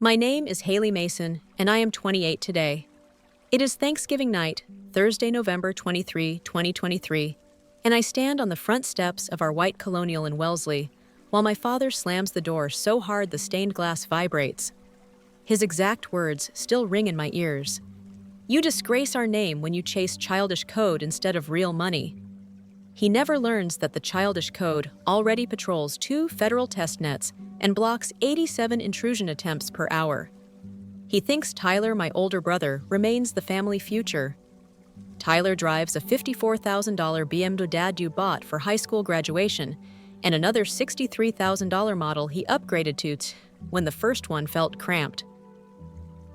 My name is Haley Mason, and I am 28 today. It is Thanksgiving night, Thursday, November 23, 2023, and I stand on the front steps of our white colonial in Wellesley while my father slams the door so hard the stained glass vibrates. His exact words still ring in my ears. "You disgrace our name when you chase childish code instead of real money." He never learns that the childish code already patrols 2 federal test nets and blocks 87 intrusion attempts per hour. He thinks Tyler, my older brother, remains the family future. Tyler drives a $54,000 BMW Dad you bought for high school graduation and another $63,000 model he upgraded to when the first one felt cramped.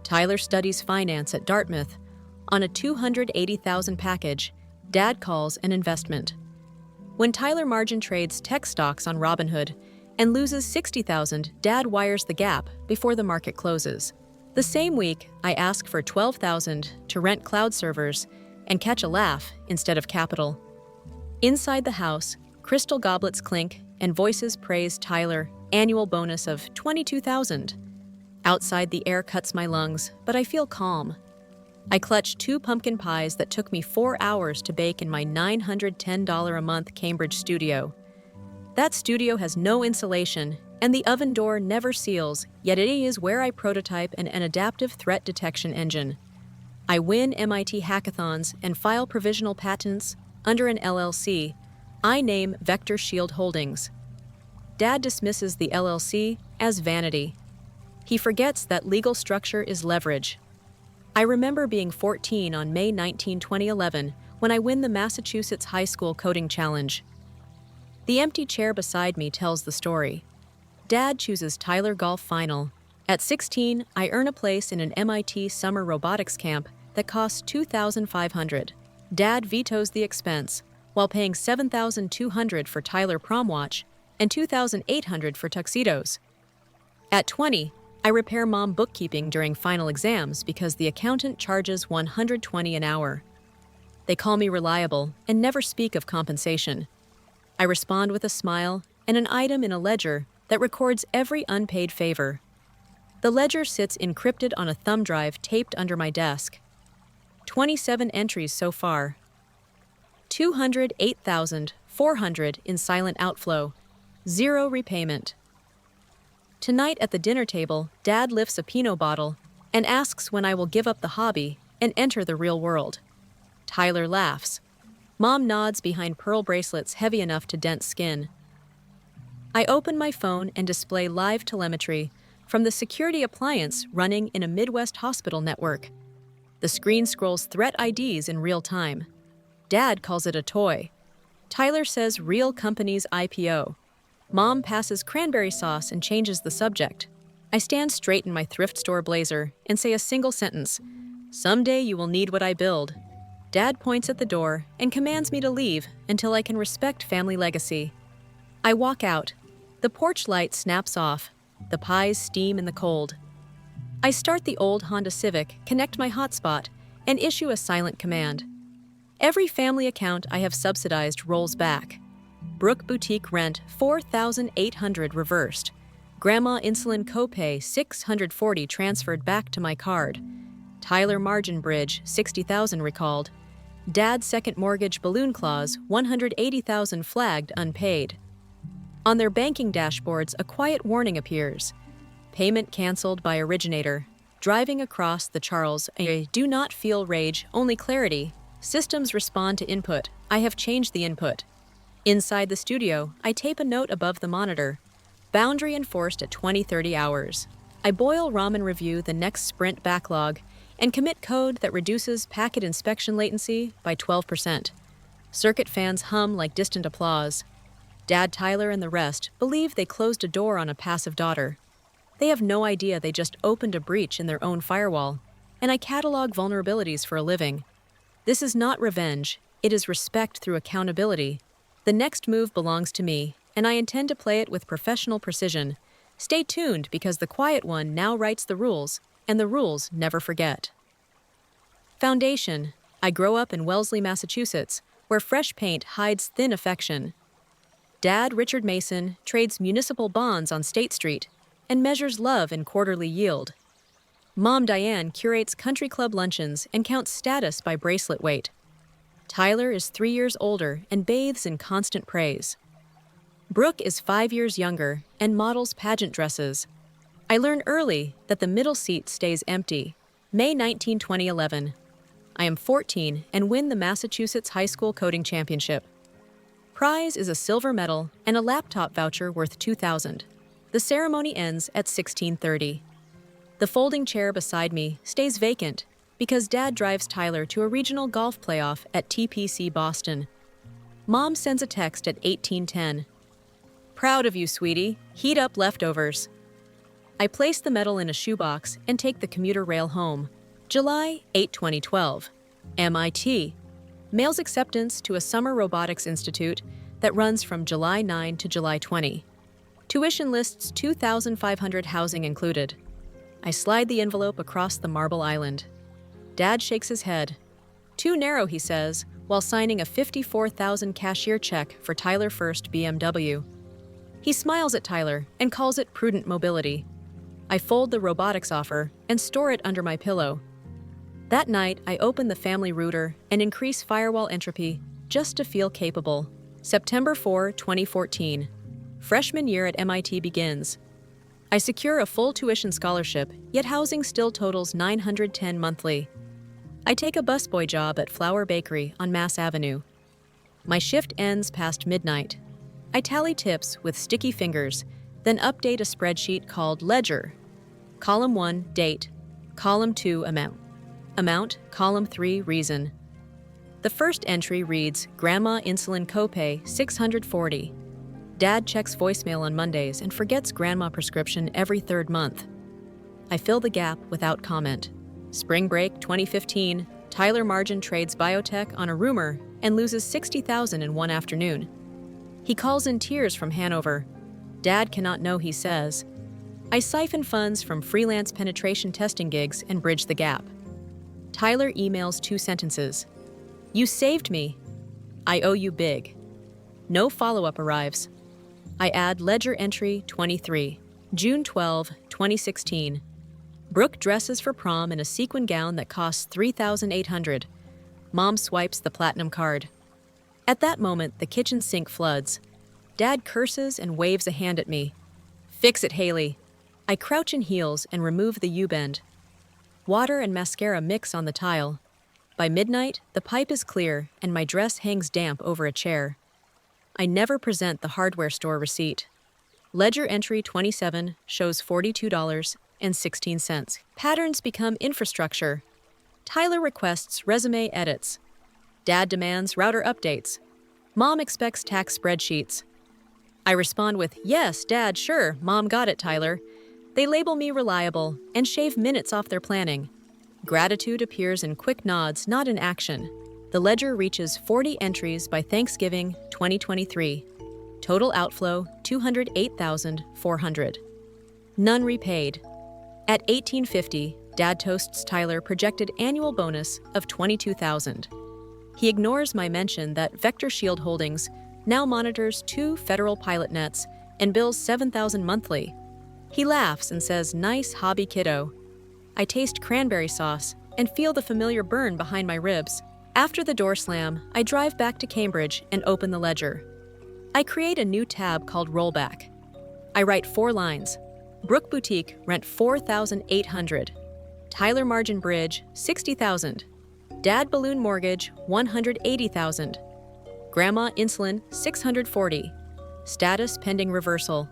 Tyler studies finance at Dartmouth on a $280,000 package Dad calls an investment. When Tyler margin trades tech stocks on Robinhood and loses $60,000, Dad wires the gap before the market closes. The same week, I ask for $12,000 to rent cloud servers and catch a laugh instead of capital. Inside the house, crystal goblets clink and voices praise Tyler, annual bonus of $22,000. Outside, the air cuts my lungs, but I feel calm. I clutch 2 pumpkin pies that took me 4 hours to bake in my $910 a month Cambridge studio. That studio has no insulation, and the oven door never seals, yet it is where I prototype an adaptive threat detection engine. I win MIT hackathons and file provisional patents under an LLC I name Vector Shield Holdings. Dad dismisses the LLC as vanity. He forgets that legal structure is leverage. I remember being 14 on May 19, 2011, when I win the Massachusetts High School Coding Challenge. The empty chair beside me tells the story. Dad chooses Tyler Golf Final. At 16, I earn a place in an MIT summer robotics camp that costs $2,500. Dad vetoes the expense, while paying $7,200 for Tyler prom watch and $2,800 for tuxedos. At 20, I repair mom bookkeeping during final exams because the accountant charges $120 an hour. They call me reliable and never speak of compensation. I respond with a smile and an item in a ledger that records every unpaid favor. The ledger sits encrypted on a thumb drive taped under my desk. 27 entries so far. $208,400 in silent outflow. 0 repayment. Tonight at the dinner table, Dad lifts a Pinot bottle and asks when I will give up the hobby and enter the real world. Tyler laughs. Mom nods behind pearl bracelets heavy enough to dent skin. I open my phone and display live telemetry from the security appliance running in a Midwest hospital network. The screen scrolls threat IDs in real time. Dad calls it a toy. Tyler says real company's IPO. Mom passes cranberry sauce and changes the subject. I stand straight in my thrift store blazer and say a single sentence. "Someday you will need what I build." Dad points at the door and commands me to leave until I can respect family legacy. I walk out. The porch light snaps off. The pies steam in the cold. I start the old Honda Civic, connect my hotspot, and issue a silent command. Every family account I have subsidized rolls back. Brook Boutique rent $4,800 reversed. Grandma insulin copay $640 transferred back to my card. Tyler margin bridge $60,000 recalled. Dad's second mortgage balloon clause $180,000 flagged unpaid. On their banking dashboards, a quiet warning appears. Payment canceled by originator. Driving across the Charles A. Do not feel rage, only clarity. Systems respond to input. I have changed the input. Inside the studio, I tape a note above the monitor. Boundary enforced at 20:30 hours. I boil ramen review the next sprint backlog and commit code that reduces packet inspection latency by 12%. Circuit fans hum like distant applause. Dad, Tyler, and the rest believe they closed a door on a passive daughter. They have no idea they just opened a breach in their own firewall, and I catalog vulnerabilities for a living. This is not revenge, it is respect through accountability. The next move belongs to me, and I intend to play it with professional precision. Stay tuned because the quiet one now writes the rules, and the rules never forget. Foundation. I grow up in Wellesley, Massachusetts, where fresh paint hides thin affection. Dad, Richard Mason, trades municipal bonds on State Street, and measures love in quarterly yield. Mom Diane curates country club luncheons and counts status by bracelet weight. Tyler is 3 years older and bathes in constant praise. Brooke is 5 years younger and models pageant dresses. I learn early that the middle seat stays empty. May 19, 2011. I am 14 and win the Massachusetts High School Coding Championship. Prize is a silver medal and a laptop voucher worth $2,000. The ceremony ends at 16:30. The folding chair beside me stays vacant because Dad drives Tyler to a regional golf playoff at TPC Boston. Mom sends a text at 18:10. Proud of you, sweetie. Heat up leftovers. I place the medal in a shoebox and take the commuter rail home. July 8, 2012. MIT. Mails acceptance to a summer robotics institute that runs from July 9 to July 20. Tuition lists 2,500 housing included. I slide the envelope across the marble island. Dad shakes his head. Too narrow, he says, while signing a $54,000 cashier check for Tyler First BMW. He smiles at Tyler and calls it prudent mobility. I fold the robotics offer and store it under my pillow. That night, I open the family router and increase firewall entropy just to feel capable. September 4, 2014. Freshman year at MIT begins. I secure a full tuition scholarship, yet housing still totals $910 monthly. I take a busboy job at Flower Bakery on Mass Avenue. My shift ends past midnight. I tally tips with sticky fingers, then update a spreadsheet called Ledger. Column 1, date. Column 2, amount. Amount, column 3, reason. The first entry reads, Grandma insulin copay, $640. Dad checks voicemail on Mondays and forgets grandma prescription every third month. I fill the gap without comment. Spring break 2015, Tyler Margin trades biotech on a rumor and loses $60,000 in one afternoon. He calls in tears from Hanover. Dad cannot know, he says. I siphon funds from freelance penetration testing gigs and bridge the gap. Tyler emails 2 sentences. You saved me. I owe you big. No follow-up arrives. I add ledger entry 23, June 12, 2016. Brooke dresses for prom in a sequin gown that costs $3,800. Mom swipes the platinum card. At that moment, the kitchen sink floods. Dad curses and waves a hand at me. Fix it, Haley. I crouch in heels and remove the U-bend. Water and mascara mix on the tile. By midnight, the pipe is clear and my dress hangs damp over a chair. I never present the hardware store receipt. Ledger entry 27 shows $42.16. Patterns become infrastructure. Tyler requests resume edits. Dad demands router updates. Mom expects tax spreadsheets. I respond with, yes, Dad, sure, Mom got it, Tyler. They label me reliable and shave minutes off their planning. Gratitude appears in quick nods, not in action. The ledger reaches 40 entries by Thanksgiving 2023. Total outflow $208,400. None repaid. At $18.50, Dad toasts Tyler projected annual bonus of $22,000. He ignores my mention that Vector Shield Holdings now monitors 2 federal pilot nets and bills $7,000 monthly. He laughs and says, nice hobby, kiddo. I taste cranberry sauce and feel the familiar burn behind my ribs. After the door slam, I drive back to Cambridge and open the ledger. I create a new tab called Rollback. I write 4 lines. Brook Boutique, rent $4,800. Tyler Margin Bridge, $60,000. Dad Balloon Mortgage, $180,000. Grandma Insulin, $640. Status pending reversal.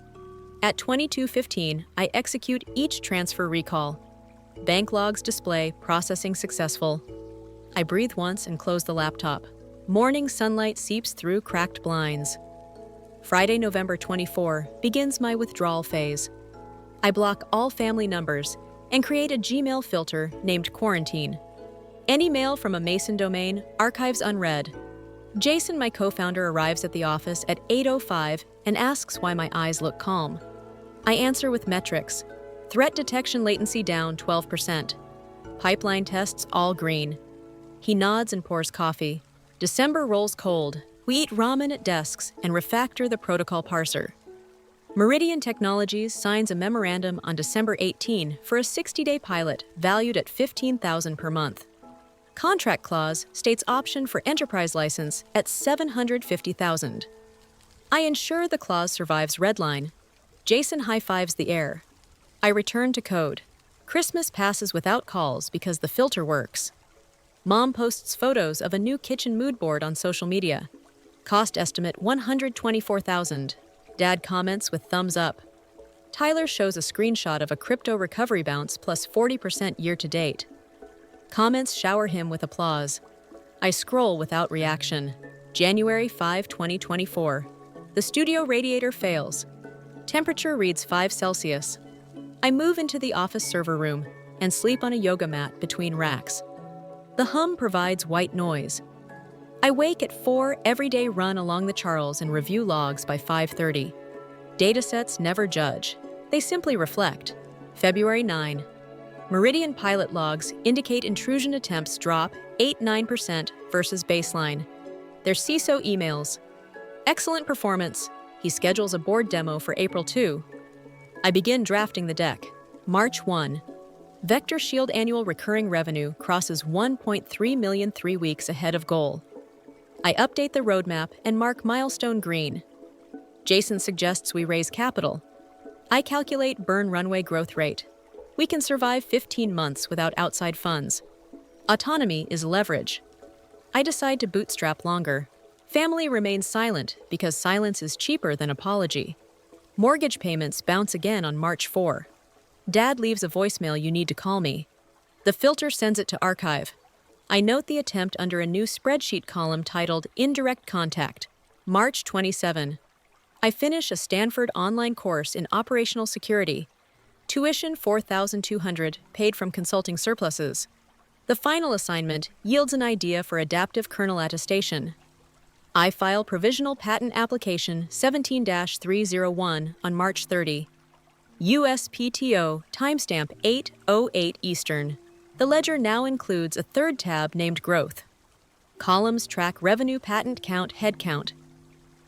At 22:15, I execute each transfer recall. Bank logs display processing successful. I breathe once and close the laptop. Morning sunlight seeps through cracked blinds. Friday, November 24, begins my withdrawal phase. I block all family numbers and create a Gmail filter named Quarantine. Any mail from a Mason domain, archives unread. Jason, my co-founder, arrives at the office at 8:05 and asks why my eyes look calm. I answer with metrics. Threat detection latency down 12%. Pipeline tests all green. He nods and pours coffee. December rolls cold. We eat ramen at desks and refactor the protocol parser. Meridian Technologies signs a memorandum on December 18 for a 60-day pilot valued at $15,000 per month. Contract clause states option for enterprise license at $750,000. I ensure the clause survives redline. Jason high-fives the air. I return to code. Christmas passes without calls because the filter works. Mom posts photos of a new kitchen mood board on social media. Cost estimate $124,000. Dad comments with thumbs up. Tyler shows a screenshot of a crypto recovery bounce plus 40% year-to-date. Comments shower him with applause. I scroll without reaction. January 5, 2024. The studio radiator fails. Temperature reads 5 Celsius. I move into the office server room and sleep on a yoga mat between racks. The hum provides white noise. I wake at 4 every day, run along the Charles and review logs by 5:30. Datasets never judge. They simply reflect. February 9. Meridian pilot logs indicate intrusion attempts drop 8-9% versus baseline. Their CISO emails. Excellent performance. He schedules a board demo for April 2. I begin drafting the deck. March 1. Vector Shield annual recurring revenue crosses 1.3 million 3 weeks ahead of goal. I update the roadmap and mark milestone green. Jason suggests we raise capital. I calculate burn runway growth rate. We can survive 15 months without outside funds. Autonomy is leverage. I decide to bootstrap longer. Family remains silent because silence is cheaper than apology. Mortgage payments bounce again on March 4. Dad leaves a voicemail, "You need to call me." The filter sends it to archive. I note the attempt under a new spreadsheet column titled Indirect Contact. March 27. I finish a Stanford online course in operational security. Tuition $4,200, paid from consulting surpluses. The final assignment yields an idea for adaptive kernel attestation. I file provisional patent application 17-301 on March 30. USPTO timestamp 8:08 Eastern. The ledger now includes a third tab named Growth. Columns track revenue, patent count, head count.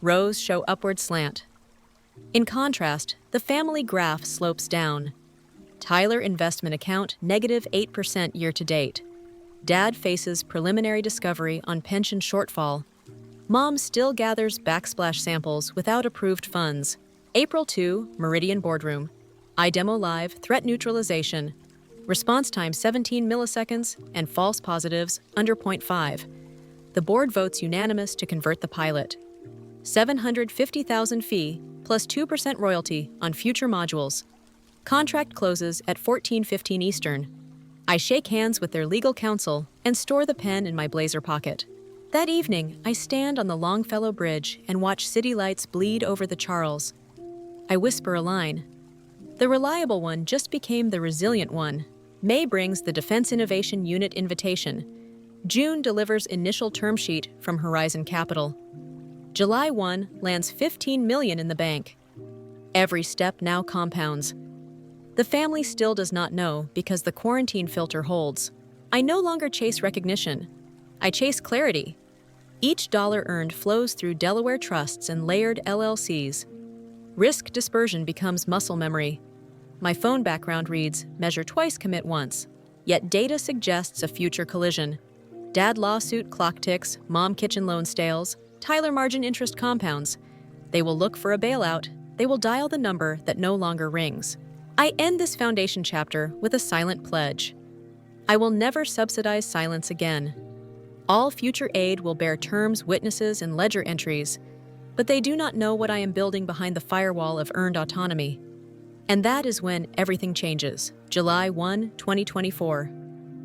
Rows show upward slant. In contrast, the family graph slopes down. Tyler investment account negative 8% year-to-date. Dad faces preliminary discovery on pension shortfall. Mom still gathers backsplash samples without approved funds. April 2, Meridian Boardroom. iDemo Live, threat neutralization. Response time 17 milliseconds and false positives under 0.5. The board votes unanimous to convert the pilot. $750,000 fee plus 2% royalty on future modules. Contract closes at 14:15 Eastern. I shake hands with their legal counsel and store the pen in my blazer pocket. That evening, I stand on the Longfellow Bridge and watch city lights bleed over the Charles. I whisper a line. The reliable one just became the resilient one. May brings the Defense Innovation Unit invitation. June delivers initial term sheet from Horizon Capital. July 1 lands $15 million in the bank. Every step now compounds. The family still does not know because the quarantine filter holds. I no longer chase recognition. I chase clarity. Each dollar earned flows through Delaware trusts and layered LLCs. Risk dispersion becomes muscle memory. My phone background reads, "Measure twice, commit once." Yet data suggests a future collision. Dad lawsuit clock ticks, mom kitchen loan stales, Tyler margin interest compounds. They will look for a bailout. They will dial the number that no longer rings. I end this foundation chapter with a silent pledge. I will never subsidize silence again. All future aid will bear terms, witnesses, and ledger entries, but they do not know what I am building behind the firewall of earned autonomy. And that is when everything changes. July 1, 2024.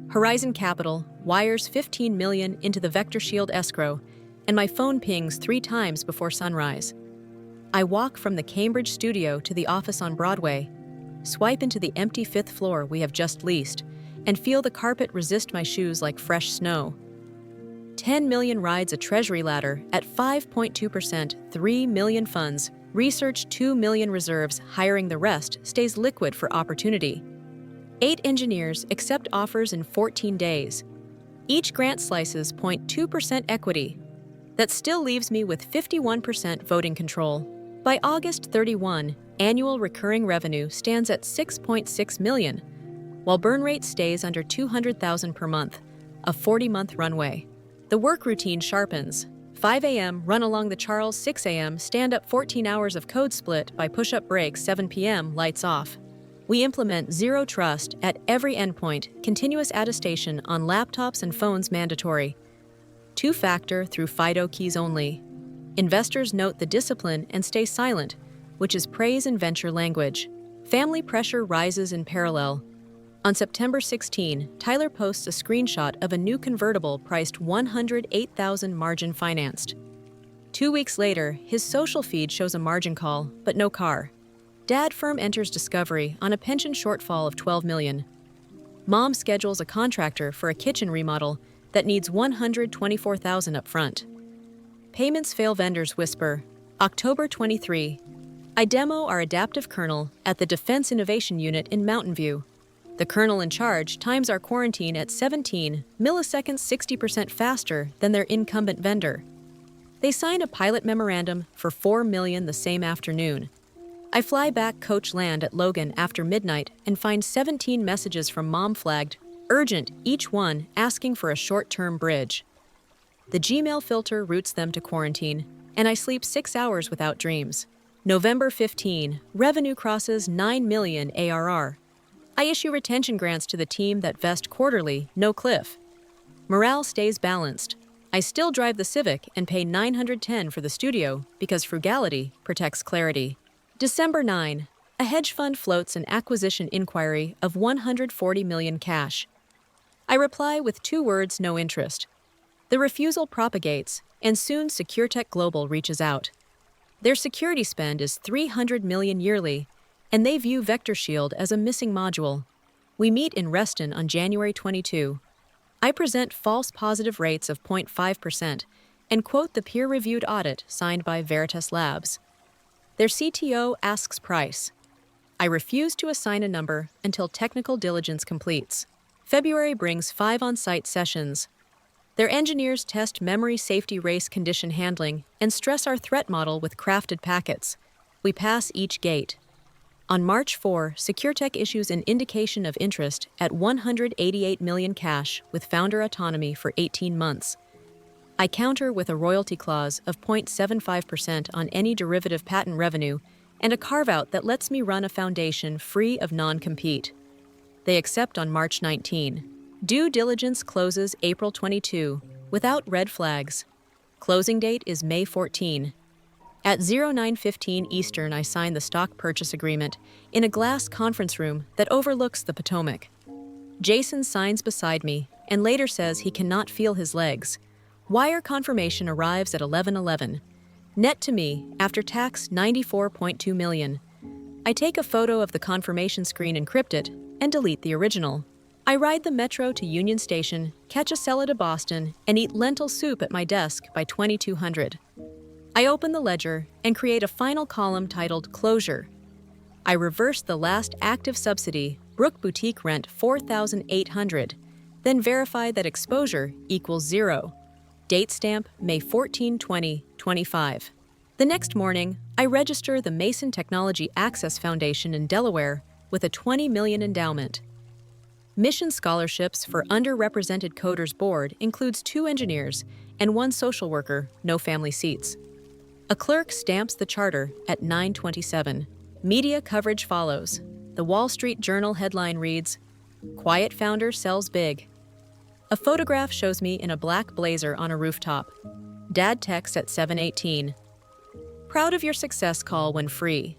Horizon Capital wires $15 million into the Vector Shield escrow, and my phone pings 3 times before sunrise. I walk from the Cambridge studio to the office on Broadway, swipe into the empty 5th floor we have just leased, and feel the carpet resist my shoes like fresh snow. 10 million rides a treasury ladder at 5.2%, 3 million funds, research 2 million reserves, hiring the rest stays liquid for opportunity. 8 engineers accept offers in 14 days. Each grant slices 0.2% equity. That still leaves me with 51% voting control. By August 31, annual recurring revenue stands at 6.6 million, while burn rate stays under 200,000 per month, a 40-month runway. The work routine sharpens. 5 a.m., run along the Charles, 6 a.m., stand up 14 hours of code split by push-up breaks, 7 p.m., lights off. We implement zero trust at every endpoint, continuous attestation on laptops and phones mandatory. Two-factor through FIDO keys only. Investors note the discipline and stay silent, which is praise in venture language. Family pressure rises in parallel. On September 16, Tyler posts a screenshot of a new convertible priced $108,000 margin financed. 2 weeks later, his social feed shows a margin call, but no car. Dad firm enters discovery on a pension shortfall of $12 million. Mom schedules a contractor for a kitchen remodel that needs $124,000 up front. Payments fail, vendors whisper. October 23. I demo our adaptive kernel at the Defense Innovation Unit in Mountain View. The kernel in charge times our quarantine at 17 milliseconds 60% faster than their incumbent vendor. They sign a pilot memorandum for $4 million the same afternoon. I fly back coach land at Logan after midnight and find 17 messages from Mom flagged urgent, each one asking for a short-term bridge. The Gmail filter routes them to quarantine, and I sleep 6 hours without dreams. November 15, revenue crosses 9 million ARR. I issue retention grants to the team that vest quarterly, no cliff. Morale stays balanced. I still drive the Civic and pay $910 for the studio because frugality protects clarity. December 9, a hedge fund floats an acquisition inquiry of $140 million cash. I reply with 2 words, no interest. The refusal propagates, and soon SecureTech Global reaches out. Their security spend is $300 million yearly, and they view Vector Shield as a missing module. We meet in Reston on January 22. I present false positive rates of 0.5% and quote the peer-reviewed audit signed by Veritas Labs. Their CTO asks price. I refuse to assign a number until technical diligence completes. February brings 5 on-site sessions. Their engineers test memory safety race condition handling and stress our threat model with crafted packets. We pass each gate. On March 4, SecureTech issues an indication of interest at $188 million cash with founder autonomy for 18 months. I counter with a royalty clause of 0.75% on any derivative patent revenue and a carve-out that lets me run a foundation free of non-compete. They accept on March 19. Due diligence closes April 22, without red flags. Closing date is May 14. At 09:15 Eastern, I sign the stock purchase agreement in a glass conference room that overlooks the Potomac. Jason signs beside me and later says he cannot feel his legs. Wire confirmation arrives at 11:11. Net to me, after tax, $94.2 million. I take a photo of the confirmation screen, encrypt it, and delete the original. I ride the metro to Union Station, catch a Cella to Boston, and eat lentil soup at my desk by 2200. I open the ledger and create a final column titled Closure. I reverse the last active subsidy, Brook Boutique rent $4,800, then verify that exposure equals 0. Date stamp May 14, 2025. The next morning, I register the Mason Technology Access Foundation in Delaware with a $20 million endowment. Mission scholarships for underrepresented coders board includes 2 engineers and 1 social worker, no family seats. A clerk stamps the charter at 9:27. Media coverage follows. The Wall Street Journal headline reads, "Quiet founder sells big." A photograph shows me in a black blazer on a rooftop. Dad texts at 7:18. Proud of your success, call when free.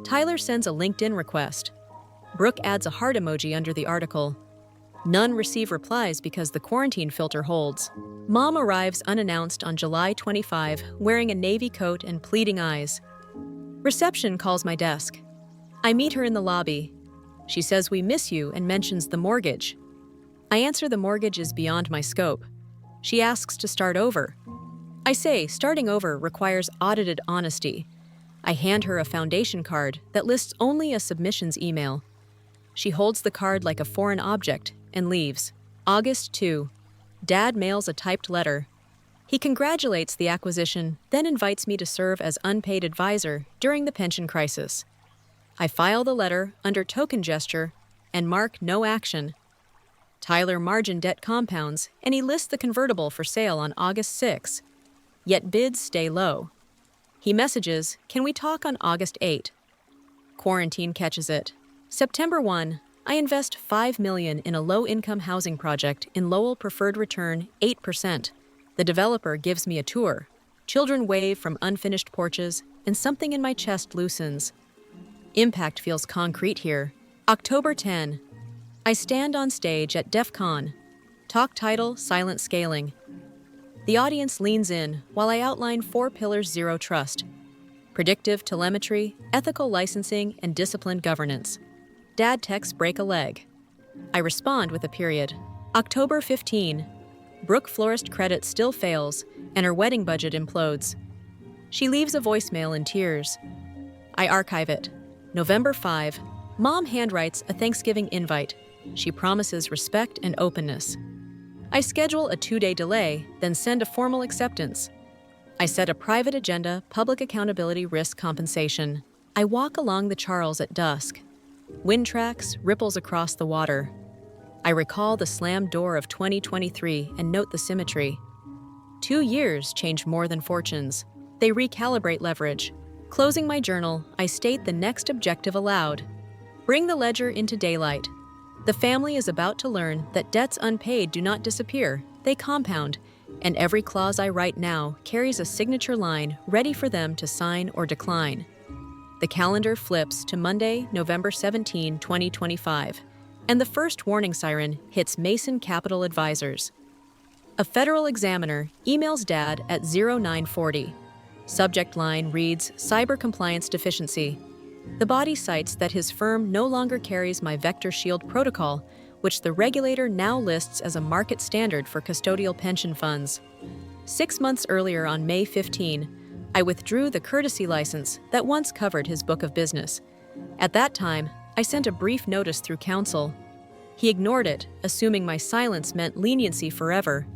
Tyler sends a LinkedIn request. Brooke adds a heart emoji under the article. None receive replies because the quarantine filter holds. Mom arrives unannounced on July 25, wearing a navy coat and pleading eyes. Reception calls my desk. I meet her in the lobby. She says we miss you and mentions the mortgage. I answer the mortgage is beyond my scope. She asks to start over. I say starting over requires audited honesty. I hand her a foundation card that lists only a submissions email. She holds the card like a foreign object and leaves. August 2. Dad mails a typed letter. He congratulates the acquisition, then invites me to serve as unpaid advisor during the pension crisis. I file the letter under token gesture and mark no action. Tyler margin debt compounds, and he lists the convertible for sale on August 6, yet bids stay low. He messages, "Can we talk on August 8?" Quarantine catches it. September 1, I invest $5 million in a low-income housing project in Lowell, preferred return 8%. The developer gives me a tour. Children wave from unfinished porches, and something in my chest loosens. Impact feels concrete here. October 10. I stand on stage at DEF CON. Talk title, Silent Scaling. The audience leans in while I outline 4 pillars: zero trust, predictive telemetry, ethical licensing, and disciplined governance. Dad texts break a leg. I respond with a period. October 15. Brooke florist credit still fails, and her wedding budget implodes. She leaves a voicemail in tears. I archive it. November 5. Mom handwrites a Thanksgiving invite. She promises respect and openness. I schedule a 2-day delay, then send a formal acceptance. I set a private agenda, public accountability, risk compensation. I walk along the Charles at dusk. Wind tracks, ripples across the water. I recall the slammed door of 2023 and note the symmetry. 2 years change more than fortunes. They recalibrate leverage. Closing my journal, I state the next objective aloud. Bring the ledger into daylight. The family is about to learn that debts unpaid do not disappear, they compound, and every clause I write now carries a signature line ready for them to sign or decline. The calendar flips to Monday, November 17, 2025, and the first warning siren hits Mason Capital Advisors. A federal examiner emails Dad at 0940. Subject line reads, Cyber Compliance Deficiency. The body cites that his firm no longer carries my Vector Shield protocol, which the regulator now lists as a market standard for custodial pension funds. 6 months earlier, on May 15, I withdrew the courtesy license that once covered his book of business. At that time, I sent a brief notice through counsel. He ignored it, assuming my silence meant leniency forever.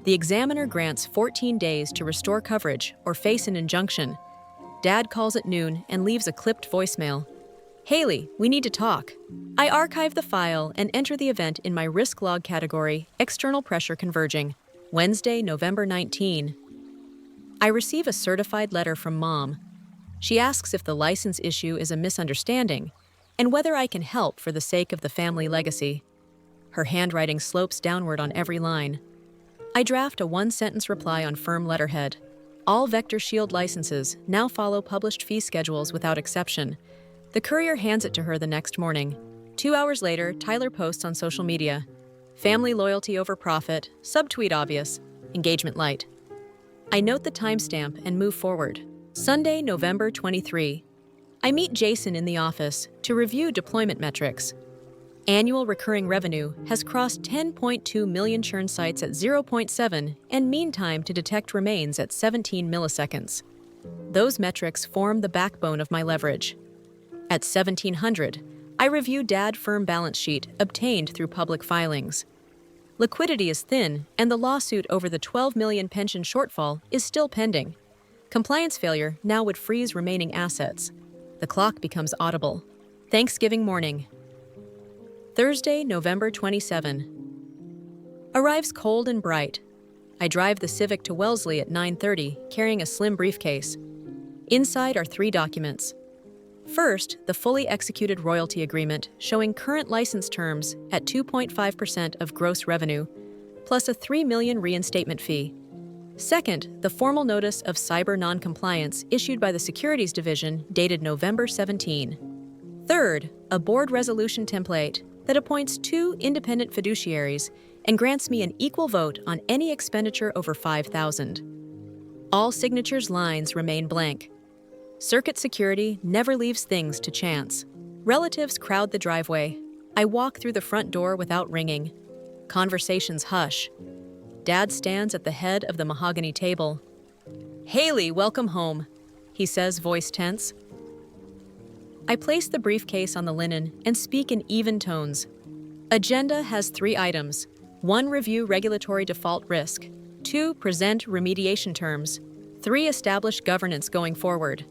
The examiner grants 14 days to restore coverage or face an injunction. Dad calls at noon and leaves a clipped voicemail. Haley, we need to talk. I archive the file and enter the event in my risk log category, external pressure converging. Wednesday, November 19. I receive a certified letter from Mom. She asks if the license issue is a misunderstanding and whether I can help for the sake of the family legacy. Her handwriting slopes downward on every line. I draft a 1-sentence reply on firm letterhead. All Vector Shield licenses now follow published fee schedules without exception. The courier hands it to her the next morning. 2 hours later, Tyler posts on social media. Family loyalty over profit, subtweet obvious, engagement light. I note the timestamp and move forward. Sunday, November 23. I meet Jason in the office to review deployment metrics. Annual recurring revenue has crossed 10.2 million churn sites at 0.7 and mean time to detect remains at 17 milliseconds. Those metrics form the backbone of my leverage. At 1700, I review Dad firm balance sheet obtained through public filings. Liquidity is thin, and the lawsuit over the 12 million pension shortfall is still pending. Compliance failure now would freeze remaining assets. The clock becomes audible. Thanksgiving morning. Thursday, November 27. Arrives cold and bright. I drive the Civic to Wellesley at 9:30, carrying a slim briefcase. Inside are 3 documents. First, the fully executed royalty agreement showing current license terms at 2.5% of gross revenue, plus a $3 million reinstatement fee. Second, the formal notice of cyber noncompliance issued by the Securities Division dated November 17. Third, a board resolution template that appoints 2 independent fiduciaries and grants me an equal vote on any expenditure over $5,000. All signatures' lines remain blank. Circuit security never leaves things to chance. Relatives crowd the driveway. I walk through the front door without ringing. Conversations hush. Dad stands at the head of the mahogany table. Haley, welcome home, he says, voice tense. I place the briefcase on the linen and speak in even tones. Agenda has 3 items. 1, review regulatory default risk. 2. Present remediation terms. 3. Establish governance going forward.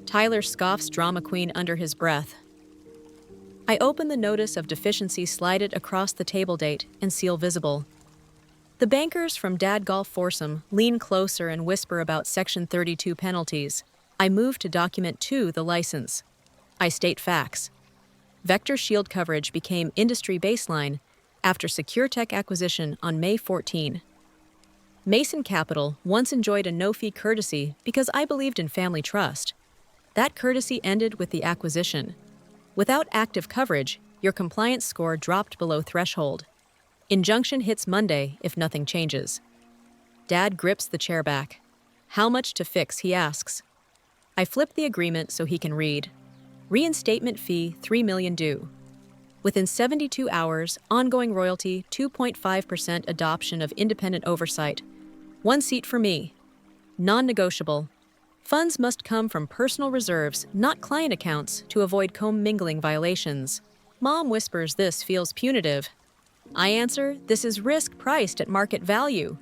Tyler scoffs drama queen under his breath. I open the notice of deficiency slided across the table date and seal visible. The bankers from Dad Golf Foursome lean closer and whisper about Section 32 penalties. I move to Document 2, the license. I state facts. Vector Shield coverage became industry baseline after SecureTech acquisition on May 14. Mason Capital once enjoyed a no-fee courtesy because I believed in family trust. That courtesy ended with the acquisition. Without active coverage, your compliance score dropped below threshold. Injunction hits Monday if nothing changes. Dad grips the chair back. How much to fix, he asks. I flip the agreement so he can read. Reinstatement fee, $3 million due. Within 72 hours, ongoing royalty, 2.5% adoption of independent oversight. 1 seat for me. Non-negotiable. Funds must come from personal reserves, not client accounts, to avoid commingling violations. Mom whispers this feels punitive. I answer, this is risk priced at market value.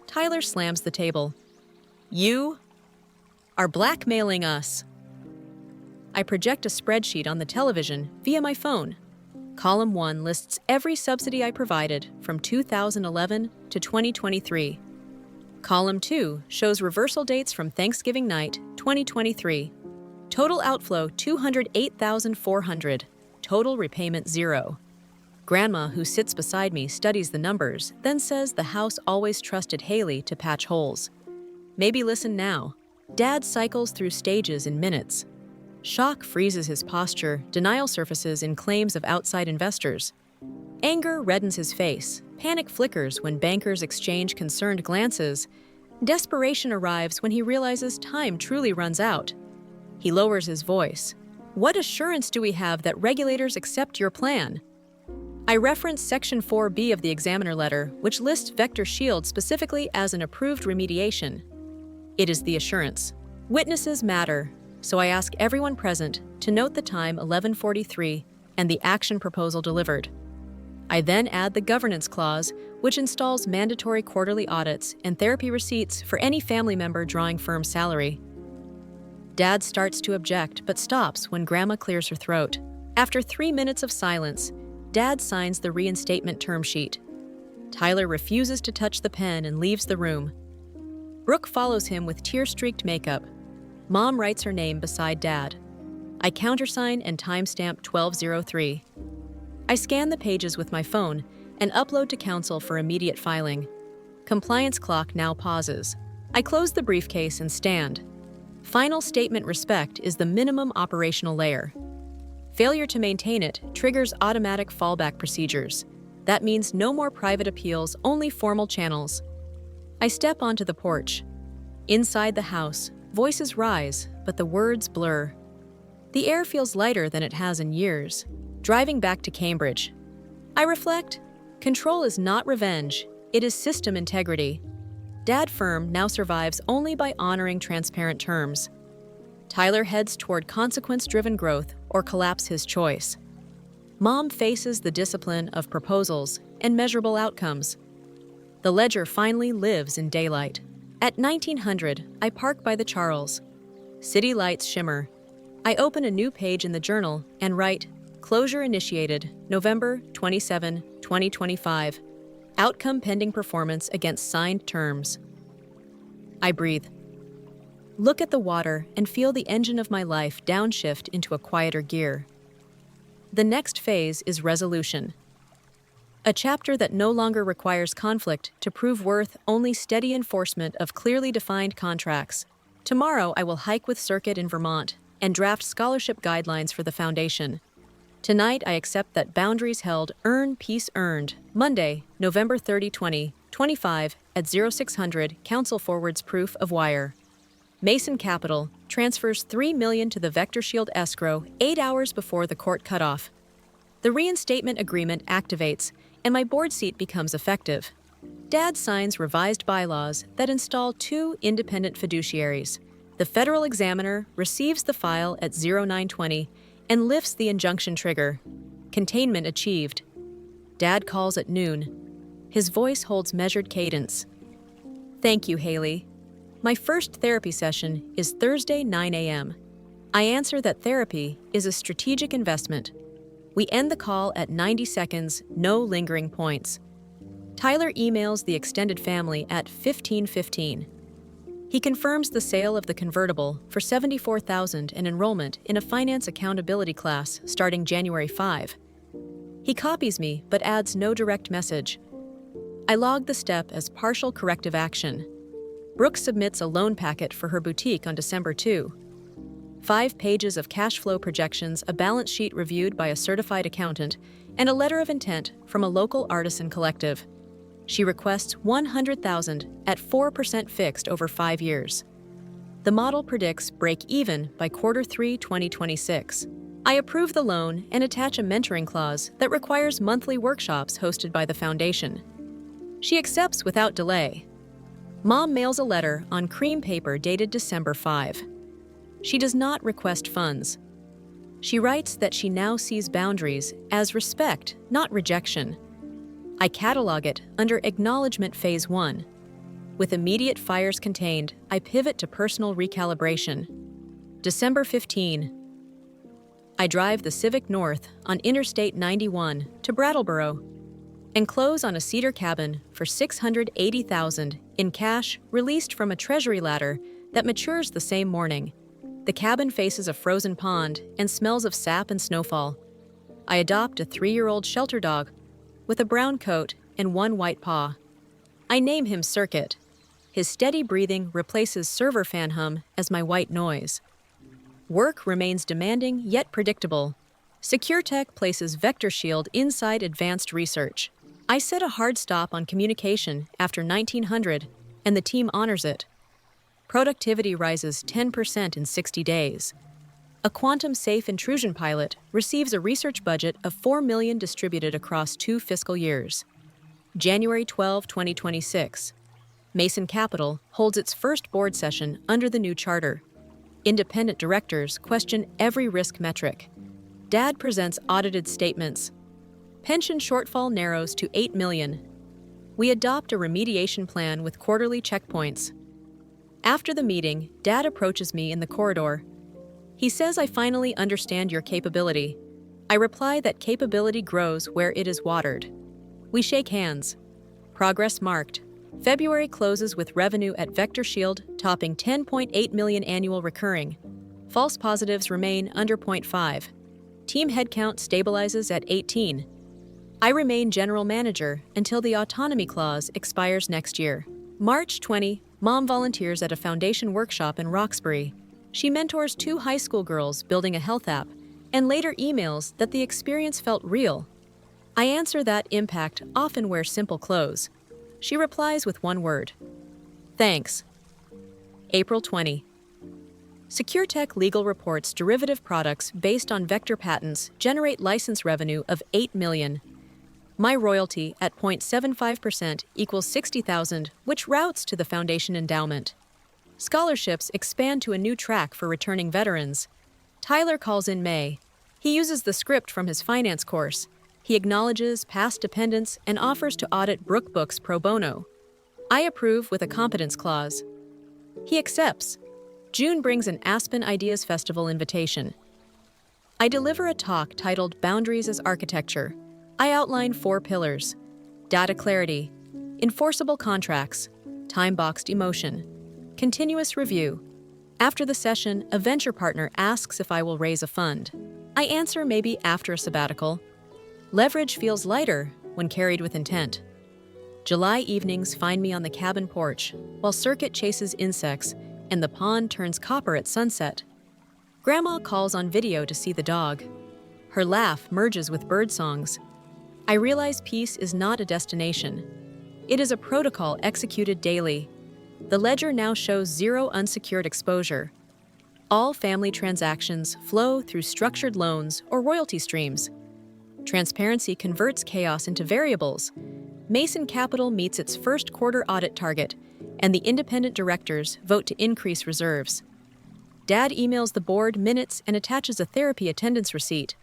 Tyler slams the table. You are blackmailing us. I project a spreadsheet on the television via my phone. Column 1 lists every subsidy I provided from 2011 to 2023. Column 2 shows reversal dates from Thanksgiving night, 2023. Total outflow $208,400. Total repayment 0. Grandma, who sits beside me, studies the numbers, then says the house always trusted Haley to patch holes. Maybe listen now. Dad cycles through stages in minutes. Shock freezes his posture, denial surfaces in claims of outside investors. Anger reddens his face, panic flickers when bankers exchange concerned glances. Desperation arrives when he realizes time truly runs out. He lowers his voice. What assurance do we have that regulators accept your plan? I reference Section 4B of the examiner letter, which lists Vector Shield specifically as an approved remediation. It is the assurance. Witnesses matter, so I ask everyone present to note the time 11:43 and the action proposal delivered. I then add the governance clause, which installs mandatory quarterly audits and therapy receipts for any family member drawing firm salary. Dad starts to object but stops when Grandma clears her throat. After 3 minutes of silence, Dad signs the reinstatement term sheet. Tyler refuses to touch the pen and leaves the room. Brooke follows him with tear-streaked makeup. Mom writes her name beside Dad. I countersign and timestamp 12:03. I scan the pages with my phone and upload to counsel for immediate filing. Compliance clock now pauses. I close the briefcase and stand. Final statement respect is the minimum operational layer. Failure to maintain it triggers automatic fallback procedures. That means no more private appeals, only formal channels. I step onto the porch. Inside the house, voices rise, but the words blur. The air feels lighter than it has in years. Driving back to Cambridge, I reflect, control is not revenge, it is system integrity. Dad firm now survives only by honoring transparent terms. Tyler heads toward consequence-driven growth or collapse his choice. Mom faces the discipline of proposals and measurable outcomes. The ledger finally lives in daylight. At 1900, I park by the Charles. City lights shimmer. I open a new page in the journal and write, Closure initiated, November 27, 2025. Outcome pending performance against signed terms. I breathe. Look at the water and feel the engine of my life downshift into a quieter gear. The next phase is resolution. A chapter that no longer requires conflict to prove worth, only steady enforcement of clearly defined contracts. Tomorrow I will hike with Circuit in Vermont and draft scholarship guidelines for the foundation. Tonight I accept that boundaries held earn peace earned. Monday, November 30, 2025 at 0600 Council forwards proof of wire. Mason Capital transfers $3 million to the Vector Shield escrow 8 hours before the court cutoff. The reinstatement agreement activates, and my board seat becomes effective. Dad signs revised bylaws that install 2 independent fiduciaries. The federal examiner receives the file at 0920 and lifts the injunction trigger. Containment achieved. Dad calls at noon. His voice holds measured cadence. Thank you, Haley. My first therapy session is Thursday, 9 a.m. I answer that therapy is a strategic investment. We end the call at 90 seconds, no lingering points. Tyler emails the extended family at 15:15. He confirms the sale of the convertible for $74,000 and enrollment in a finance accountability class starting January 5. He copies me but adds no direct message. I log the step as partial corrective action. Brooke submits a loan packet for her boutique on December 2. 5 pages of cash flow projections, a balance sheet reviewed by a certified accountant, and a letter of intent from a local artisan collective. She requests $100,000 at 4% fixed over 5 years. The model predicts break even by Q3 2026. I approve the loan and attach a mentoring clause that requires monthly workshops hosted by the foundation. She accepts without delay. Mom mails a letter on cream paper dated December 5. She does not request funds. She writes that she now sees boundaries as respect, not rejection. I catalog it under Acknowledgement Phase 1. With immediate fires contained, I pivot to personal recalibration. December 15. I drive the Civic North on Interstate 91 to Brattleboro and close on a cedar cabin for $680,000 in cash released from a treasury ladder that matures the same morning. The cabin faces a frozen pond and smells of sap and snowfall. I adopt a 3-year-old shelter dog with a brown coat and 1 white paw. I name him Circuit. His steady breathing replaces server fan hum as my white noise. Work remains demanding yet predictable. SecureTech places Vector Shield inside advanced research. I set a hard stop on communication after 1900, and the team honors it. Productivity rises 10% in 60 days. A quantum-safe intrusion pilot receives a research budget of $4 million distributed across 2 fiscal years. January 12, 2026. Mason Capital holds its first board session under the new charter. Independent directors question every risk metric. Dad presents audited statements. Pension shortfall narrows to $8 million. We adopt a remediation plan with quarterly checkpoints. After the meeting, Dad approaches me in the corridor. He says I finally understand your capability. I reply that capability grows where it is watered. We shake hands. Progress marked. February closes with revenue at Vector Shield topping $10.8 million annual recurring. False positives remain under 0.5. Team headcount stabilizes at 18. I remain general manager until the autonomy clause expires next year. March 20, Mom volunteers at a foundation workshop in Roxbury. She mentors 2 high school girls building a health app and later emails that the experience felt real. I answer that impact often wears simple clothes. She replies with 1 word. Thanks. April 20. SecureTech legal reports derivative products based on vector patents generate license revenue of $8 million. My royalty at 0.75% equals $60,000, which routes to the foundation endowment. Scholarships expand to a new track for returning veterans. Tyler calls in May. He uses the script from his finance course. He acknowledges past dependents and offers to audit Brooke books pro bono. I approve with a competence clause. He accepts. June brings an Aspen Ideas Festival invitation. I deliver a talk titled Boundaries as Architecture. I outline 4 pillars: data clarity, enforceable contracts, time-boxed emotion, continuous review. After the session, a venture partner asks if I will raise a fund. I answer maybe after a sabbatical. Leverage feels lighter when carried with intent. July evenings find me on the cabin porch while Circuit chases insects and the pond turns copper at sunset. Grandma calls on video to see the dog. Her laugh merges with bird songs. I realize peace is not a destination. It is a protocol executed daily. The ledger now shows 0 unsecured exposure. All family transactions flow through structured loans or royalty streams. Transparency converts chaos into variables. Mason Capital meets its first quarter audit target, and the independent directors vote to increase reserves. Dad emails the board minutes and attaches a therapy attendance receipt.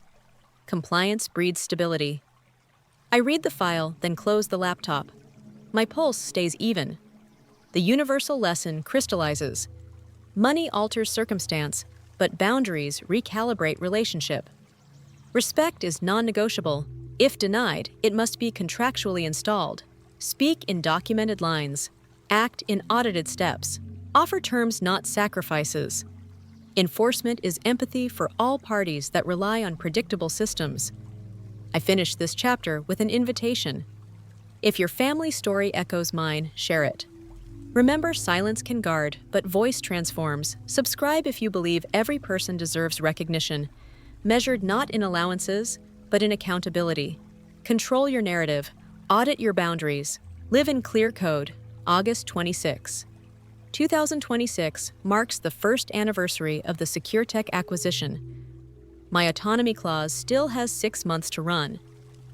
Compliance breeds stability. I read the file, then close the laptop. My pulse stays even. The universal lesson crystallizes. Money alters circumstance, but boundaries recalibrate relationship. Respect is non-negotiable. If denied, it must be contractually installed. Speak in documented lines. Act in audited steps. Offer terms, not sacrifices. Enforcement is empathy for all parties that rely on predictable systems. I finish this chapter with an invitation. If your family story echoes mine, share it. Remember, silence can guard, but voice transforms. Subscribe if you believe every person deserves recognition, measured not in allowances, but in accountability. Control your narrative. Audit your boundaries. Live in clear code. August 26. 2026 marks the first anniversary of the SecureTech acquisition. My autonomy clause still has 6 months to run,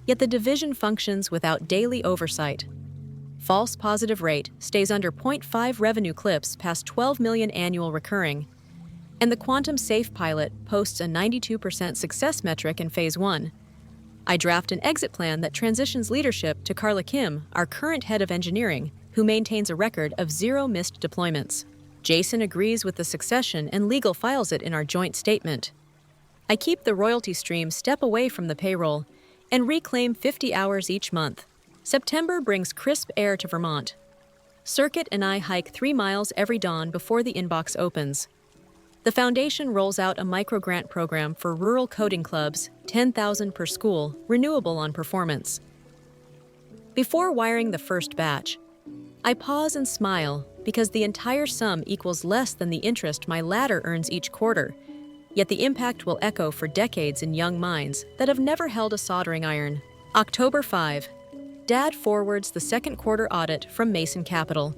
yet the division functions without daily oversight. False positive rate stays under 0.5 revenue clips past 12 million annual recurring, and the Quantum Safe pilot posts a 92% success metric in Phase 1. I draft an exit plan that transitions leadership to Carla Kim, our current head of engineering, who maintains a record of 0 missed deployments. Jason agrees with the succession and legal files it in our joint statement. I keep the royalty stream step away from the payroll and reclaim 50 hours each month. September brings crisp air to Vermont. Circuit and I hike 3 miles every dawn before the inbox opens. The foundation rolls out a microgrant program for rural coding clubs, $10,000 per school, renewable on performance. Before wiring the first batch, I pause and smile because the entire sum equals less than the interest my ladder earns each quarter, yet the impact will echo for decades in young minds that have never held a soldering iron. October 5. Dad forwards the second quarter audit from Mason Capital.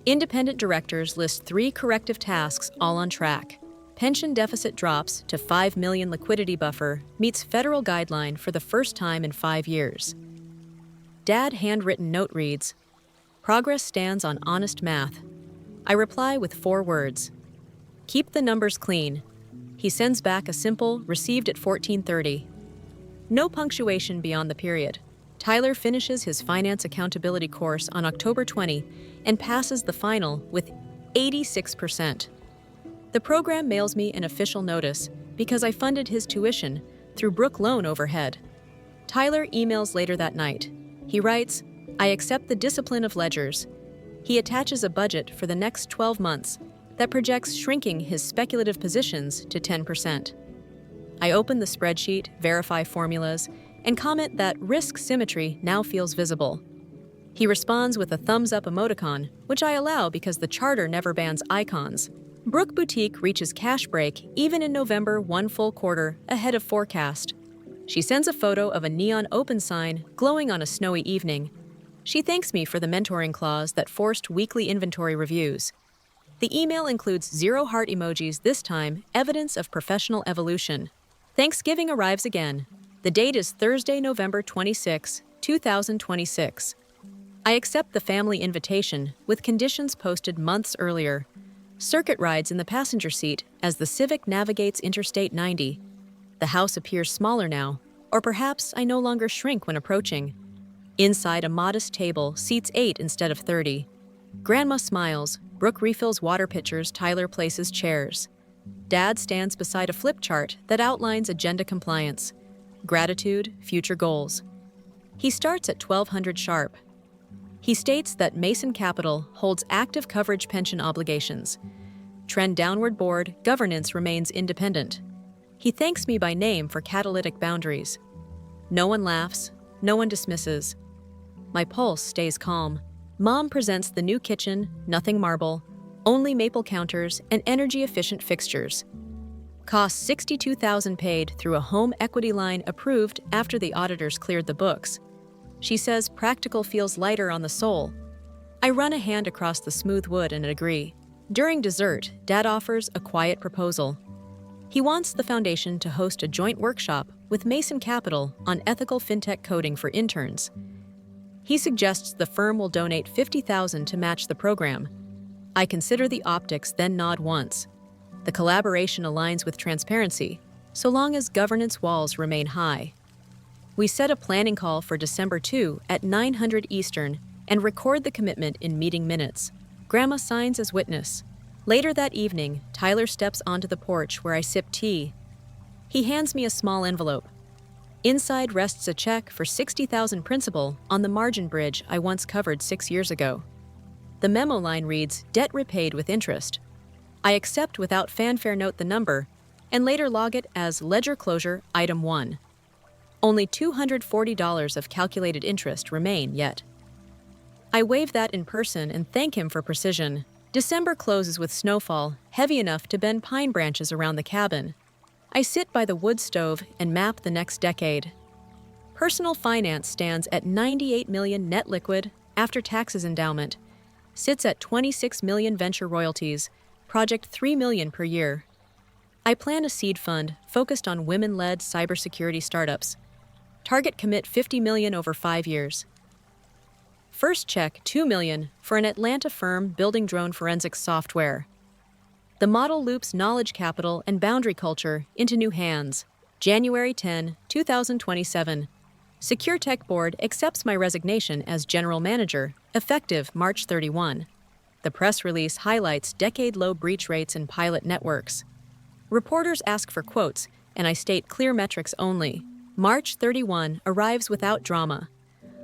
Independent directors list 3 corrective tasks all on track. Pension deficit drops to $5 million liquidity buffer, meets federal guideline for the first time in 5 years. Dad handwritten note reads, "Progress stands on honest math." I reply with 4 words. "Keep the numbers clean." He sends back a simple, received at 14:30. No punctuation beyond the period. Tyler finishes his finance accountability course on October 20 and passes the final with 86%. The program mails me an official notice because I funded his tuition through Brook Loan overhead. Tyler emails later that night. He writes, "I accept the discipline of ledgers." He attaches a budget for the next 12 months that projects shrinking his speculative positions to 10%. I open the spreadsheet, verify formulas, and comment that risk symmetry now feels visible. He responds with a thumbs-up emoticon, which I allow because the charter never bans icons. Brook Boutique reaches cash break even in November 1 full quarter ahead of forecast. She sends a photo of a neon open sign glowing on a snowy evening. She thanks me for the mentoring clause that forced weekly inventory reviews. The email includes 0 heart emojis, this time evidence of professional evolution. Thanksgiving arrives again. The date is Thursday, November 26, 2026. I accept the family invitation with conditions posted months earlier. Circuit rides in the passenger seat as the Civic navigates Interstate 90. The house appears smaller now, or perhaps I no longer shrink when approaching. Inside, a modest table seats 8 instead of 30. Grandma smiles, Brooke refills water pitchers, Tyler places chairs. Dad stands beside a flip chart that outlines agenda compliance, gratitude, future goals. He starts at 1200 sharp. He states that Mason Capital holds active coverage pension obligations. Trend downward board, governance remains independent. He thanks me by name for catalytic boundaries. No one laughs, no one dismisses. My pulse stays calm. Mom presents the new kitchen, nothing marble, only maple counters and energy-efficient fixtures. Costs $62,000 paid through a home equity line approved after the auditors cleared the books. She says practical feels lighter on the soul. I run a hand across the smooth wood and agree. During dessert, Dad offers a quiet proposal. He wants the foundation to host a joint workshop with Mason Capital on ethical fintech coding for interns. He suggests the firm will donate $50,000 to match the program. I consider the optics, then nod once. The collaboration aligns with transparency, so long as governance walls remain high. We set a planning call for December 2 at 900 Eastern and record the commitment in meeting minutes. Grandma signs as witness. Later that evening, Tyler steps onto the porch where I sip tea. He hands me a small envelope. Inside rests a check for $60,000 principal on the margin bridge I once covered 6 years ago. The memo line reads, "Debt repaid with interest." I accept without fanfare, note the number, and later log it as Ledger Closure Item 1. Only $240 of calculated interest remain yet. I wave that in person and thank him for precision. December closes with snowfall, heavy enough to bend pine branches around the cabin. I sit by the wood stove and map the next decade. Personal finance stands at $98 million net liquid, after taxes endowment, sits at $26 million venture royalties, project $3 million per year. I plan a seed fund focused on women-led cybersecurity startups. Target commit $50 million over 5 years. First check $2 million for an Atlanta firm building drone forensics software. The model loops knowledge capital and boundary culture into new hands. January 10, 2027. Secure Tech Board accepts my resignation as general manager, effective March 31. The press release highlights decade-low breach rates in pilot networks. Reporters ask for quotes, and I state clear metrics only. March 31 arrives without drama.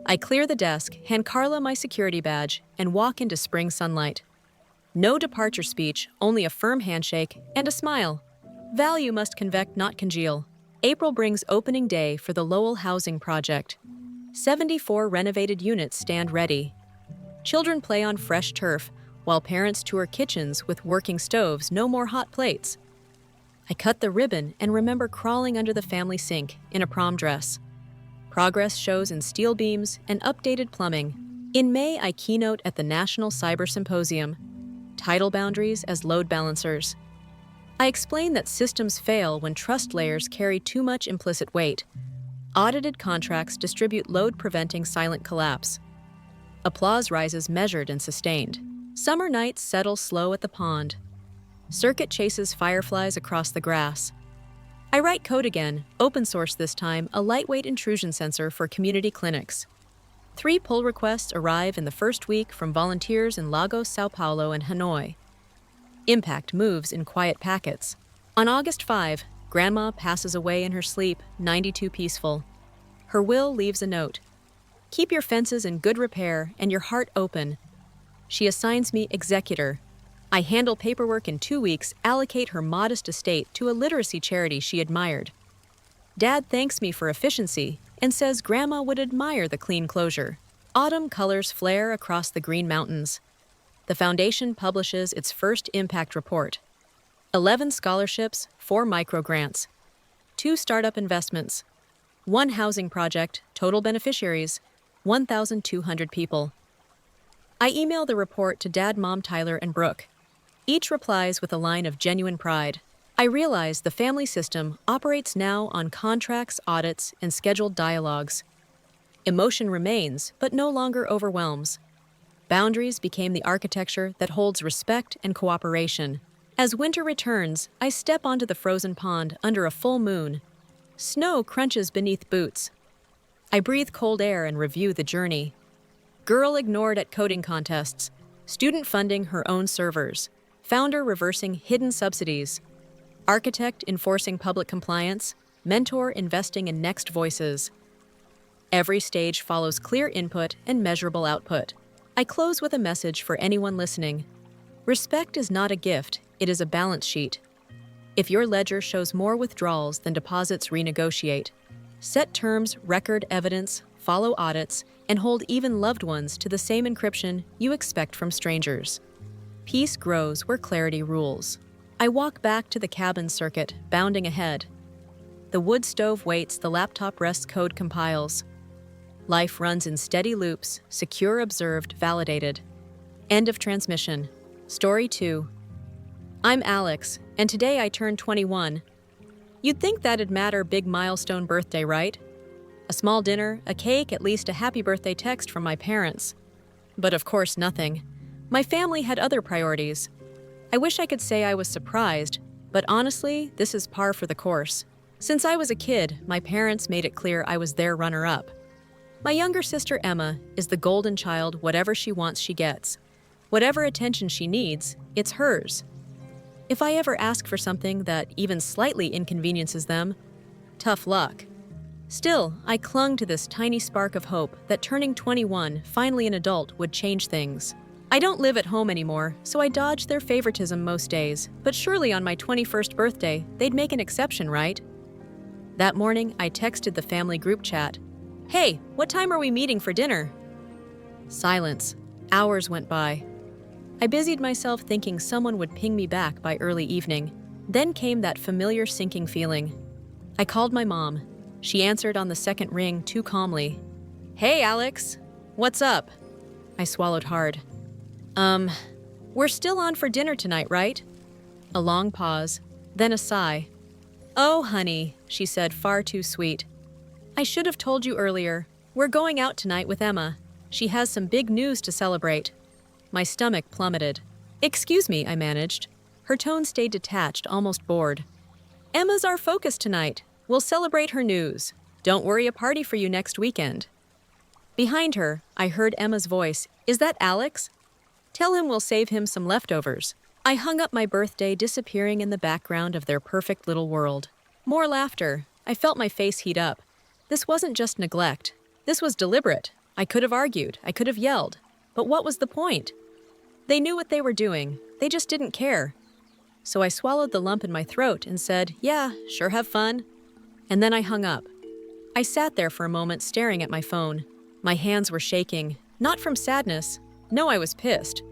I clear the desk, hand Carla my security badge, and walk into spring sunlight. No departure speech, only a firm handshake and a smile. Value must convect, not congeal. April brings opening day for the Lowell Housing Project. 74 renovated units stand ready. Children play on fresh turf, while parents tour kitchens with working stoves, no more hot plates. I cut the ribbon and remember crawling under the family sink in a prom dress. Progress shows in steel beams and updated plumbing. In May, I keynote at the National Cyber Symposium. Title boundaries as load balancers. I explain that systems fail when trust layers carry too much implicit weight. Audited contracts distribute load-preventing silent collapse. Applause rises measured and sustained. Summer nights settle slow at the pond. Circuit chases fireflies across the grass. I write code again, open source this time, a lightweight intrusion sensor for community clinics. 3 pull requests arrive in the first week from volunteers in Lagos, Sao Paulo, and Hanoi. Impact moves in quiet packets. On August 5, Grandma passes away in her sleep, 92 peaceful. Her will leaves a note. Keep your fences in good repair and your heart open. She assigns me executor. I handle paperwork in 2 weeks, allocate her modest estate to a literacy charity she admired. Dad thanks me for efficiency and says Grandma would admire the clean closure. Autumn colors flare across the Green Mountains. The foundation publishes its first impact report. 11 scholarships, 4 microgrants, 2 startup investments, 1 housing project, total beneficiaries, 1,200 people. I email the report to Dad, Mom, Tyler, and Brooke. Each replies with a line of genuine pride. I realize the family system operates now on contracts, audits, and scheduled dialogues. Emotion remains, but no longer overwhelms. Boundaries became the architecture that holds respect and cooperation. As winter returns, I step onto the frozen pond under a full moon. Snow crunches beneath boots. I breathe cold air and review the journey. Girl ignored at coding contests. Student funding her own servers. Founder reversing hidden subsidies. Architect enforcing public compliance, mentor investing in next voices. Every stage follows clear input and measurable output. I close with a message for anyone listening. Respect is not a gift, it is a balance sheet. If your ledger shows more withdrawals than deposits, renegotiate. Set terms, record evidence, follow audits, and hold even loved ones to the same encryption you expect from strangers. Peace grows where clarity rules. I walk back to the cabin circuit, bounding ahead. The wood stove waits, the laptop rests, code compiles. Life runs in steady loops, secure, observed, validated. End of transmission. Story 2. I'm Alex, and today I turned 21. You'd think that'd matter, big milestone birthday, right? A small dinner, a cake, at least a happy birthday text from my parents. But of course nothing. My family had other priorities. I wish I could say I was surprised, but honestly, this is par for the course. Since I was a kid, my parents made it clear I was their runner-up. My younger sister Emma is the golden child, whatever she wants she gets. Whatever attention she needs, it's hers. If I ever ask for something that even slightly inconveniences them, tough luck. Still, I clung to this tiny spark of hope that turning 21, finally an adult, would change things. I don't live at home anymore, so I dodge their favoritism most days, but surely on my 21st birthday, they'd make an exception, right? That morning, I texted the family group chat, "Hey, what time are we meeting for dinner?" Silence. Hours went by. I busied myself thinking someone would ping me back by early evening. Then came that familiar sinking feeling. I called my mom. She answered on the second ring too calmly. "Hey, Alex. What's up?" I swallowed hard. We're still on for dinner tonight, right?" A long pause, then a sigh. "Oh, honey," she said, far too sweet. "I should have told you earlier. We're going out tonight with Emma. She has some big news to celebrate." My stomach plummeted. "Excuse me," I managed. Her tone stayed detached, almost bored. "Emma's our focus tonight. We'll celebrate her news. Don't worry, a party for you next weekend." Behind her, I heard Emma's voice. "Is that Alex? Tell him we'll save him some leftovers." I hung up my birthday, disappearing in the background of their perfect little world. More laughter. I felt my face heat up. This wasn't just neglect. This was deliberate. I could have argued. I could have yelled. But what was the point? They knew what they were doing. They just didn't care. So I swallowed the lump in my throat and said, "Yeah, sure, have fun." And then I hung up. I sat there for a moment staring at my phone. My hands were shaking, not from sadness. No, I was pissed.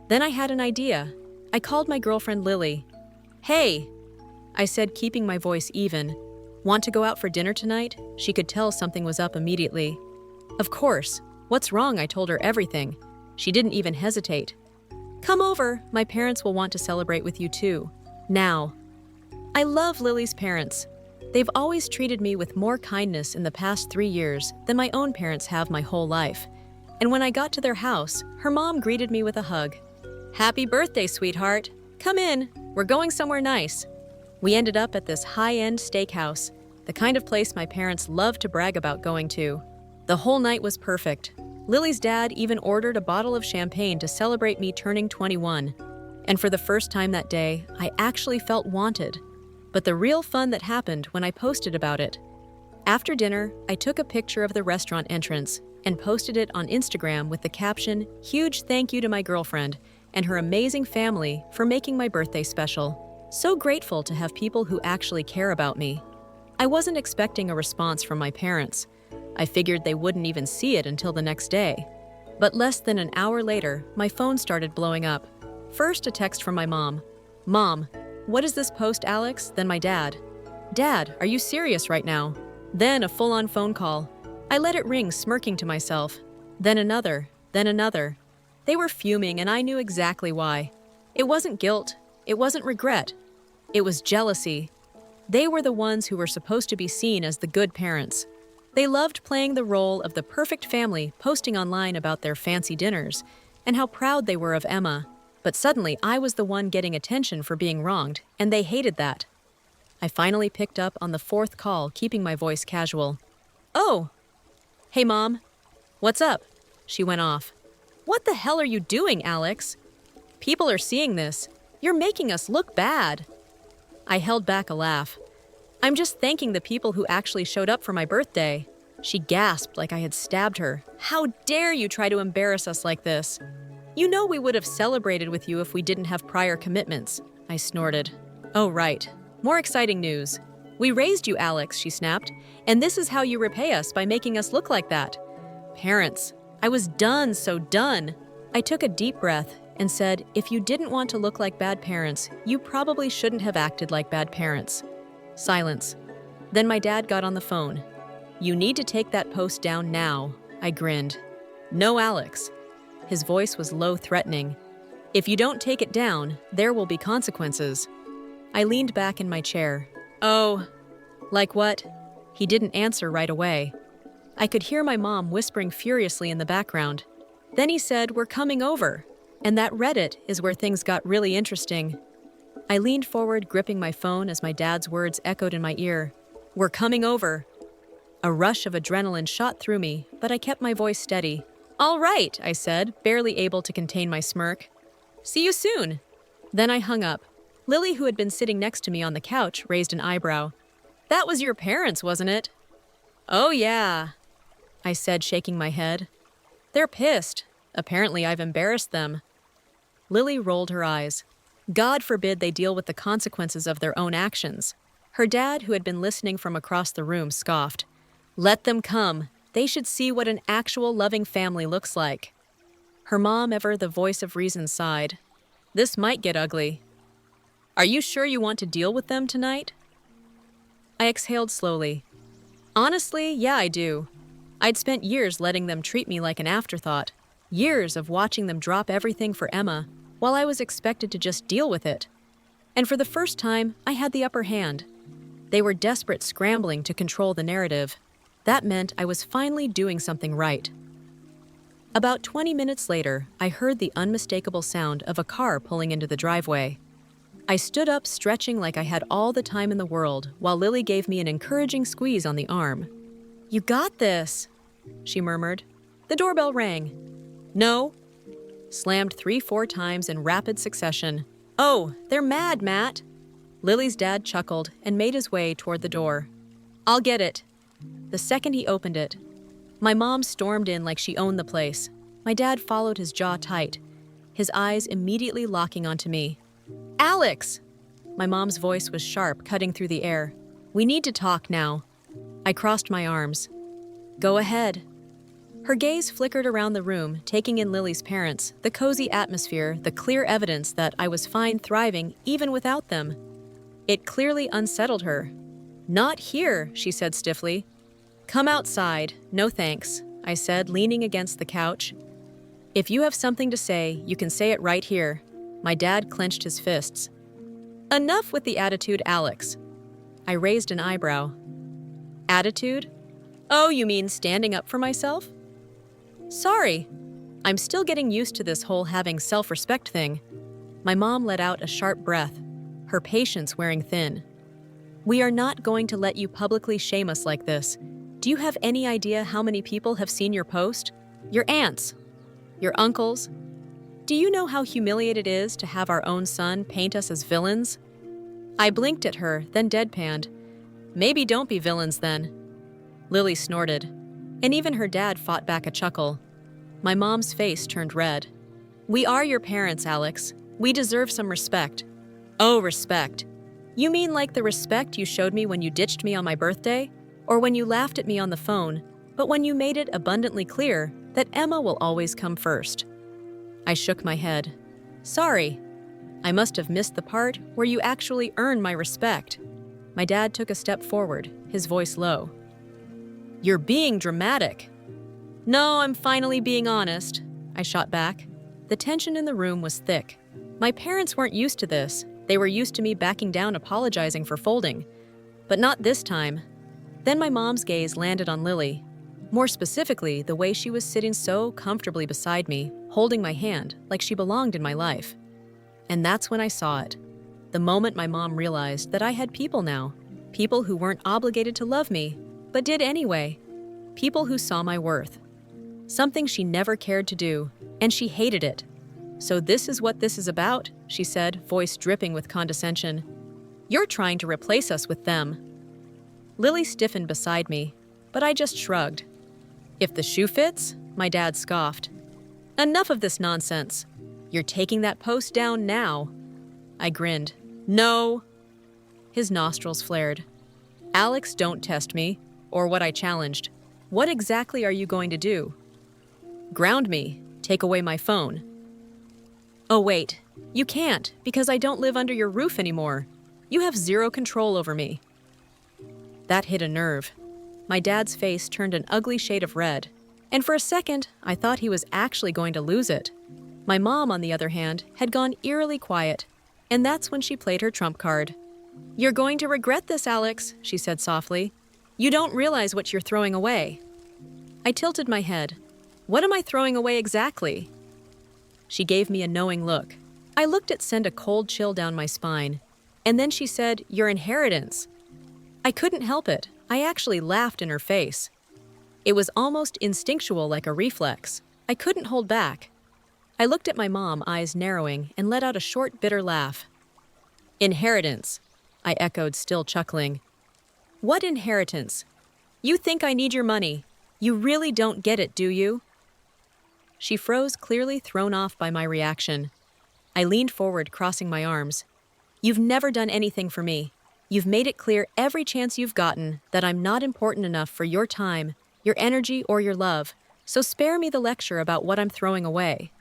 Then I had an idea. I called my girlfriend Lily. "Hey," I said, keeping my voice even. "Want to go out for dinner tonight?" She could tell something was up immediately. "Of course. What's wrong?" I told her everything. She didn't even hesitate. "Come over. My parents will want to celebrate with you too. Now." I love Lily's parents. They've always treated me with more kindness in the past 3 years than my own parents have my whole life. And when I got to their house, her mom greeted me with a hug. "Happy birthday, sweetheart. Come in. We're going somewhere nice." We ended up at this high-end steakhouse, the kind of place my parents love to brag about going to. The whole night was perfect. Lily's dad even ordered a bottle of champagne to celebrate me turning 21. And for the first time that day, I actually felt wanted. But the real fun that happened when I posted about it. After dinner, I took a picture of the restaurant entrance and posted it on Instagram with the caption, "Huge thank you to my girlfriend and her amazing family for making my birthday special. So grateful to have people who actually care about me." I wasn't expecting a response from my parents. I figured they wouldn't even see it until the next day. But less than an hour later, my phone started blowing up. First, a text from my mom. "Mom, what is this post, Alex?" Then my dad. "Dad, are you serious right now?" Then a full-on phone call. I let it ring, smirking to myself. Then another, then another. They were fuming, and I knew exactly why. It wasn't guilt. It wasn't regret. It was jealousy. They were the ones who were supposed to be seen as the good parents. They loved playing the role of the perfect family, posting online about their fancy dinners, and how proud they were of Emma. But suddenly, I was the one getting attention for being wronged, and they hated that. I finally picked up on the fourth call, keeping my voice casual. "Oh, hey, Mom. What's up?" She went off. "What the hell are you doing, Alex? People are seeing this. You're making us look bad." I held back a laugh. "I'm just thanking the people who actually showed up for my birthday." She gasped like I had stabbed her. "How dare you try to embarrass us like this? You know we would have celebrated with you if we didn't have prior commitments." I snorted. "Oh, right. More exciting news. We raised you, Alex," she snapped, "and this is how you repay us, by making us look like that." Parents. I was done, so done. I took a deep breath and said, "If you didn't want to look like bad parents, you probably shouldn't have acted like bad parents." Silence. Then my dad got on the phone. "You need to take that post down now." I grinned. "No, Alex." His voice was low, threatening. "If you don't take it down, there will be consequences." I leaned back in my chair. "Oh, like what?" He didn't answer right away. I could hear my mom whispering furiously in the background. Then he said, "We're coming over." And that Reddit is where things got really interesting. I leaned forward, gripping my phone as my dad's words echoed in my ear. "We're coming over." A rush of adrenaline shot through me, but I kept my voice steady. All right, I said, barely able to contain my smirk. See you soon. Then I hung up. Lily, who had been sitting next to me on the couch, raised an eyebrow. That was your parents, wasn't it? Oh, yeah, I said, shaking my head. They're pissed. Apparently I've embarrassed them. Lily rolled her eyes. God forbid they deal with the consequences of their own actions. Her dad, who had been listening from across the room, scoffed. Let them come. They should see what an actual loving family looks like. Her mom, ever the voice of reason, sighed. This might get ugly. Are you sure you want to deal with them tonight? I exhaled slowly. Honestly, yeah, I do. I'd spent years letting them treat me like an afterthought. Years of watching them drop everything for Emma, while I was expected to just deal with it. And for the first time, I had the upper hand. They were desperate, scrambling to control the narrative. That meant I was finally doing something right. About 20 minutes later, I heard the unmistakable sound of a car pulling into the driveway. I stood up, stretching like I had all the time in the world, while Lily gave me an encouraging squeeze on the arm. You got this, she murmured. The doorbell rang. No. Slammed 3-4 times in rapid succession. Oh, they're mad, Matt. Lily's dad chuckled and made his way toward the door. I'll get it. The second he opened it, my mom stormed in like she owned the place. My dad followed, his jaw tight, his eyes immediately locking onto me. Alex! My mom's voice was sharp, cutting through the air. We need to talk now. I crossed my arms. Go ahead. Her gaze flickered around the room, taking in Lily's parents, the cozy atmosphere, the clear evidence that I was fine, thriving, even without them. It clearly unsettled her. Not here, she said stiffly. Come outside. No thanks, I said, leaning against the couch. If you have something to say, you can say it right here. My dad clenched his fists. Enough with the attitude, Alex. I raised an eyebrow. Attitude? Oh, you mean standing up for myself? Sorry. I'm still getting used to this whole having self-respect thing. My mom let out a sharp breath, her patience wearing thin. We are not going to let you publicly shame us like this. Do you have any idea how many people have seen your post? Your aunts? Your uncles? Do you know how humiliated it is to have our own son paint us as villains? I blinked at her, then deadpanned. Maybe don't be villains then. Lily snorted, and even her dad fought back a chuckle. My mom's face turned red. We are your parents, Alex. We deserve some respect. Oh, respect. You mean like the respect you showed me when you ditched me on my birthday? Or when you laughed at me on the phone, but when you made it abundantly clear that Emma will always come first? I shook my head. Sorry. I must have missed the part where you actually earn my respect. My dad took a step forward, his voice low. You're being dramatic. No, I'm finally being honest, I shot back. The tension in the room was thick. My parents weren't used to this. They were used to me backing down, apologizing for folding. But not this time. Then my mom's gaze landed on Lily. More specifically, the way she was sitting so comfortably beside me, holding my hand like she belonged in my life. And that's when I saw it. The moment my mom realized that I had people now. People who weren't obligated to love me, but did anyway. People who saw my worth. Something she never cared to do, and she hated it. So this is what this is about, she said, voice dripping with condescension. You're trying to replace us with them. Lily stiffened beside me, but I just shrugged. If the shoe fits, my dad scoffed. Enough of this nonsense. You're taking that post down now. I grinned. No. His nostrils flared. Alex, don't test me, or what I challenged. What exactly are you going to do? Ground me. Take away my phone. Oh, wait. You can't, because I don't live under your roof anymore. You have zero control over me. That hit a nerve. My dad's face turned an ugly shade of red, and for a second, I thought he was actually going to lose it. My mom, on the other hand, had gone eerily quiet, and that's when she played her trump card. You're going to regret this, Alex, she said softly. You don't realize what you're throwing away. I tilted my head. What am I throwing away exactly? She gave me a knowing look. I looked at send a cold chill down my spine, and then she said, your inheritance. I couldn't help it. I actually laughed in her face. It was almost instinctual, like a reflex. I couldn't hold back. I looked at my mom, eyes narrowing, and let out a short, bitter laugh. Inheritance, I echoed, still chuckling. What inheritance? You think I need your money. You really don't get it, do you? She froze, clearly thrown off by my reaction. I leaned forward, crossing my arms. You've never done anything for me. You've made it clear every chance you've gotten that I'm not important enough for your time, your energy, or your love, so spare me the lecture about what I'm throwing away.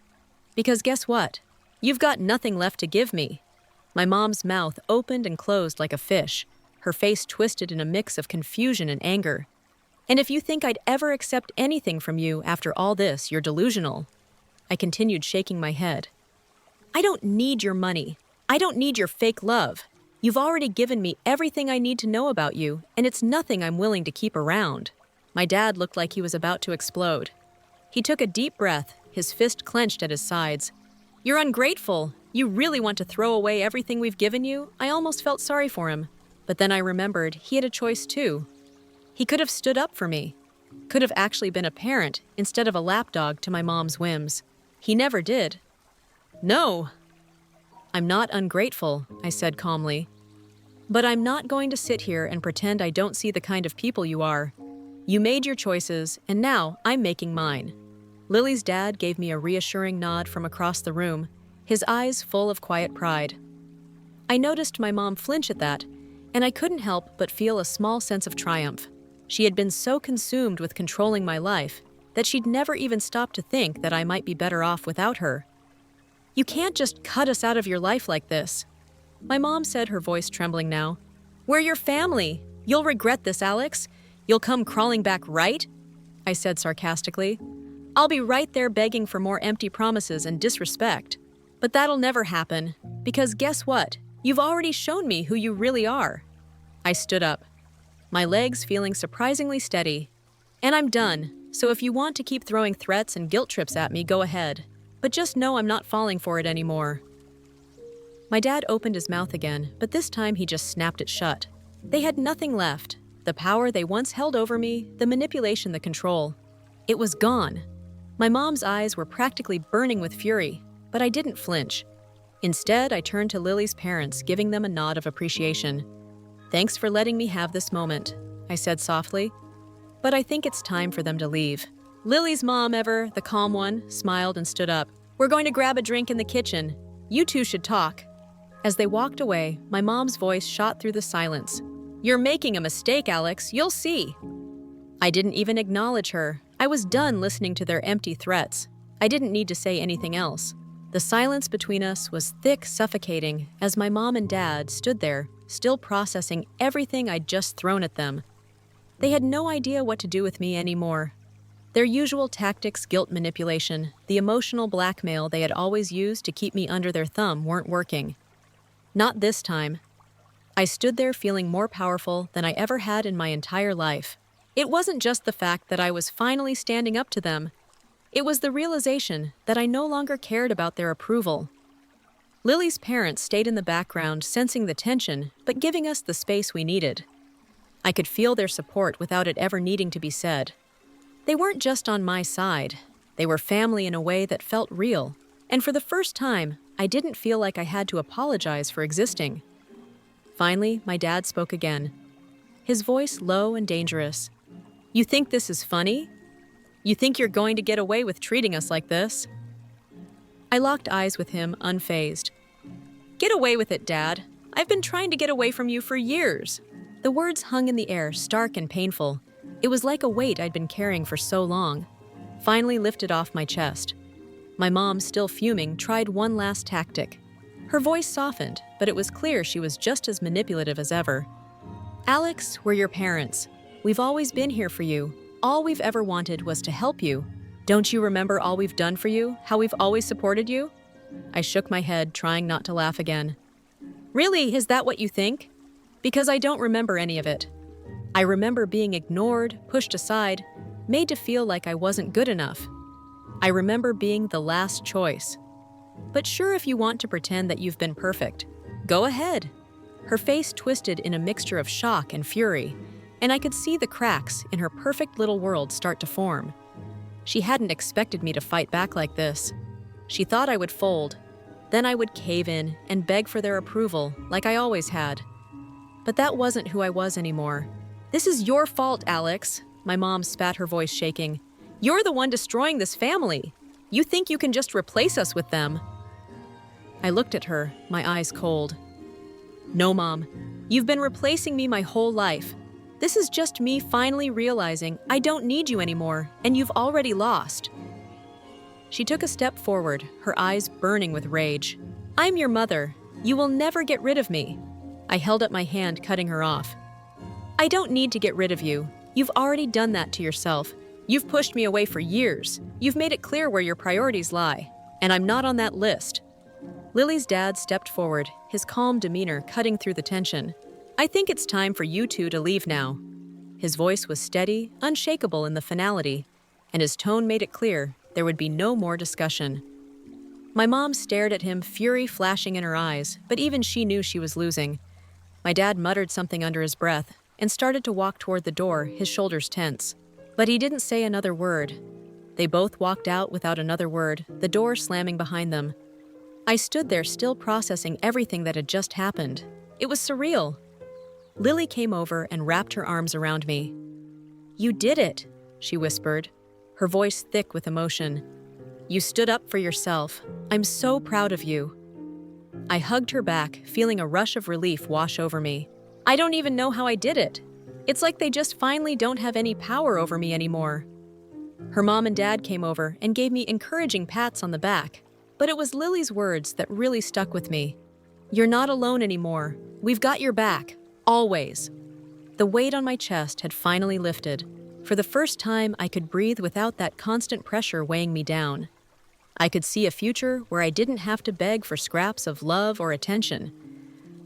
Because guess what? You've got nothing left to give me. My mom's mouth opened and closed like a fish, her face twisted in a mix of confusion and anger. And if you think I'd ever accept anything from you after all this, you're delusional. I continued, shaking my head. I don't need your money. I don't need your fake love. You've already given me everything I need to know about you, and it's nothing I'm willing to keep around. My dad looked like he was about to explode. He took a deep breath, his fist clenched at his sides. You're ungrateful. You really want to throw away everything we've given you? I almost felt sorry for him. But then I remembered he had a choice too. He could have stood up for me. Could have actually been a parent instead of a lapdog to my mom's whims. He never did. No. I'm not ungrateful, I said calmly. But I'm not going to sit here and pretend I don't see the kind of people you are. You made your choices, and now I'm making mine. Lily's dad gave me a reassuring nod from across the room, his eyes full of quiet pride. I noticed my mom flinch at that, and I couldn't help but feel a small sense of triumph. She had been so consumed with controlling my life that she'd never even stopped to think that I might be better off without her. You can't just cut us out of your life like this. My mom said, her voice trembling now. We're your family. You'll regret this, Alex. You'll come crawling back, right? I said sarcastically. I'll be right there begging for more empty promises and disrespect. But that'll never happen, because guess what? You've already shown me who you really are. I stood up, my legs feeling surprisingly steady. And I'm done, so if you want to keep throwing threats and guilt trips at me, go ahead. But just know I'm not falling for it anymore. My dad opened his mouth again, but this time he just snapped it shut. They had nothing left. The power they once held over me, the manipulation, the control. It was gone. My mom's eyes were practically burning with fury, but I didn't flinch. Instead, I turned to Lily's parents, giving them a nod of appreciation. Thanks for letting me have this moment, I said softly. But I think it's time for them to leave. Lily's mom, Ever, the calm one, smiled and stood up. We're going to grab a drink in the kitchen. You two should talk. As they walked away, my mom's voice shot through the silence. You're making a mistake, Alex. You'll see. I didn't even acknowledge her. I was done listening to their empty threats. I didn't need to say anything else. The silence between us was thick, suffocating, as my mom and dad stood there, still processing everything I'd just thrown at them. They had no idea what to do with me anymore. Their usual tactics, guilt manipulation, the emotional blackmail they had always used to keep me under their thumb weren't working. Not this time. I stood there feeling more powerful than I ever had in my entire life. It wasn't just the fact that I was finally standing up to them. It was the realization that I no longer cared about their approval. Lily's parents stayed in the background, sensing the tension, but giving us the space we needed. I could feel their support without it ever needing to be said. They weren't just on my side. They were family in a way that felt real. And for the first time, I didn't feel like I had to apologize for existing. Finally, my dad spoke again. His voice low and dangerous. You think this is funny? You think you're going to get away with treating us like this? I locked eyes with him, unfazed. Get away with it, Dad. I've been trying to get away from you for years. The words hung in the air, stark and painful. It was like a weight I'd been carrying for so long, finally lifted off my chest. My mom, still fuming, tried one last tactic. Her voice softened, but it was clear she was just as manipulative as ever. Alex, we're your parents. We've always been here for you. All we've ever wanted was to help you. Don't you remember all we've done for you, how we've always supported you? I shook my head, trying not to laugh again. Really, is that what you think? Because I don't remember any of it. I remember being ignored, pushed aside, made to feel like I wasn't good enough. I remember being the last choice. But sure, if you want to pretend that you've been perfect, go ahead. Her face twisted in a mixture of shock and fury, and I could see the cracks in her perfect little world start to form. She hadn't expected me to fight back like this. She thought I would fold. Then I would cave in and beg for their approval, like I always had. But that wasn't who I was anymore. "This is your fault, Alex," my mom spat, her voice shaking. "You're the one destroying this family. You think you can just replace us with them." I looked at her, my eyes cold. "No, Mom. You've been replacing me my whole life. This is just me finally realizing I don't need you anymore, and you've already lost." She took a step forward, her eyes burning with rage. "I'm your mother. You will never get rid of me." I held up my hand, cutting her off. "I don't need to get rid of you. You've already done that to yourself. You've pushed me away for years. You've made it clear where your priorities lie, and I'm not on that list." Lily's dad stepped forward, his calm demeanor cutting through the tension. "I think it's time for you two to leave now." His voice was steady, unshakable in the finality, and his tone made it clear there would be no more discussion. My mom stared at him, fury flashing in her eyes, but even she knew she was losing. My dad muttered something under his breath and started to walk toward the door, his shoulders tense. But he didn't say another word. They both walked out without another word, the door slamming behind them. I stood there still processing everything that had just happened. It was surreal. Lily came over and wrapped her arms around me. "You did it," she whispered, her voice thick with emotion. "You stood up for yourself. I'm so proud of you." I hugged her back, feeling a rush of relief wash over me. I don't even know how I did it. It's like they just finally don't have any power over me anymore. Her mom and dad came over and gave me encouraging pats on the back, but it was Lily's words that really stuck with me. "You're not alone anymore. We've got your back. Always." The weight on my chest had finally lifted. For the first time, I could breathe without that constant pressure weighing me down. I could see a future where I didn't have to beg for scraps of love or attention.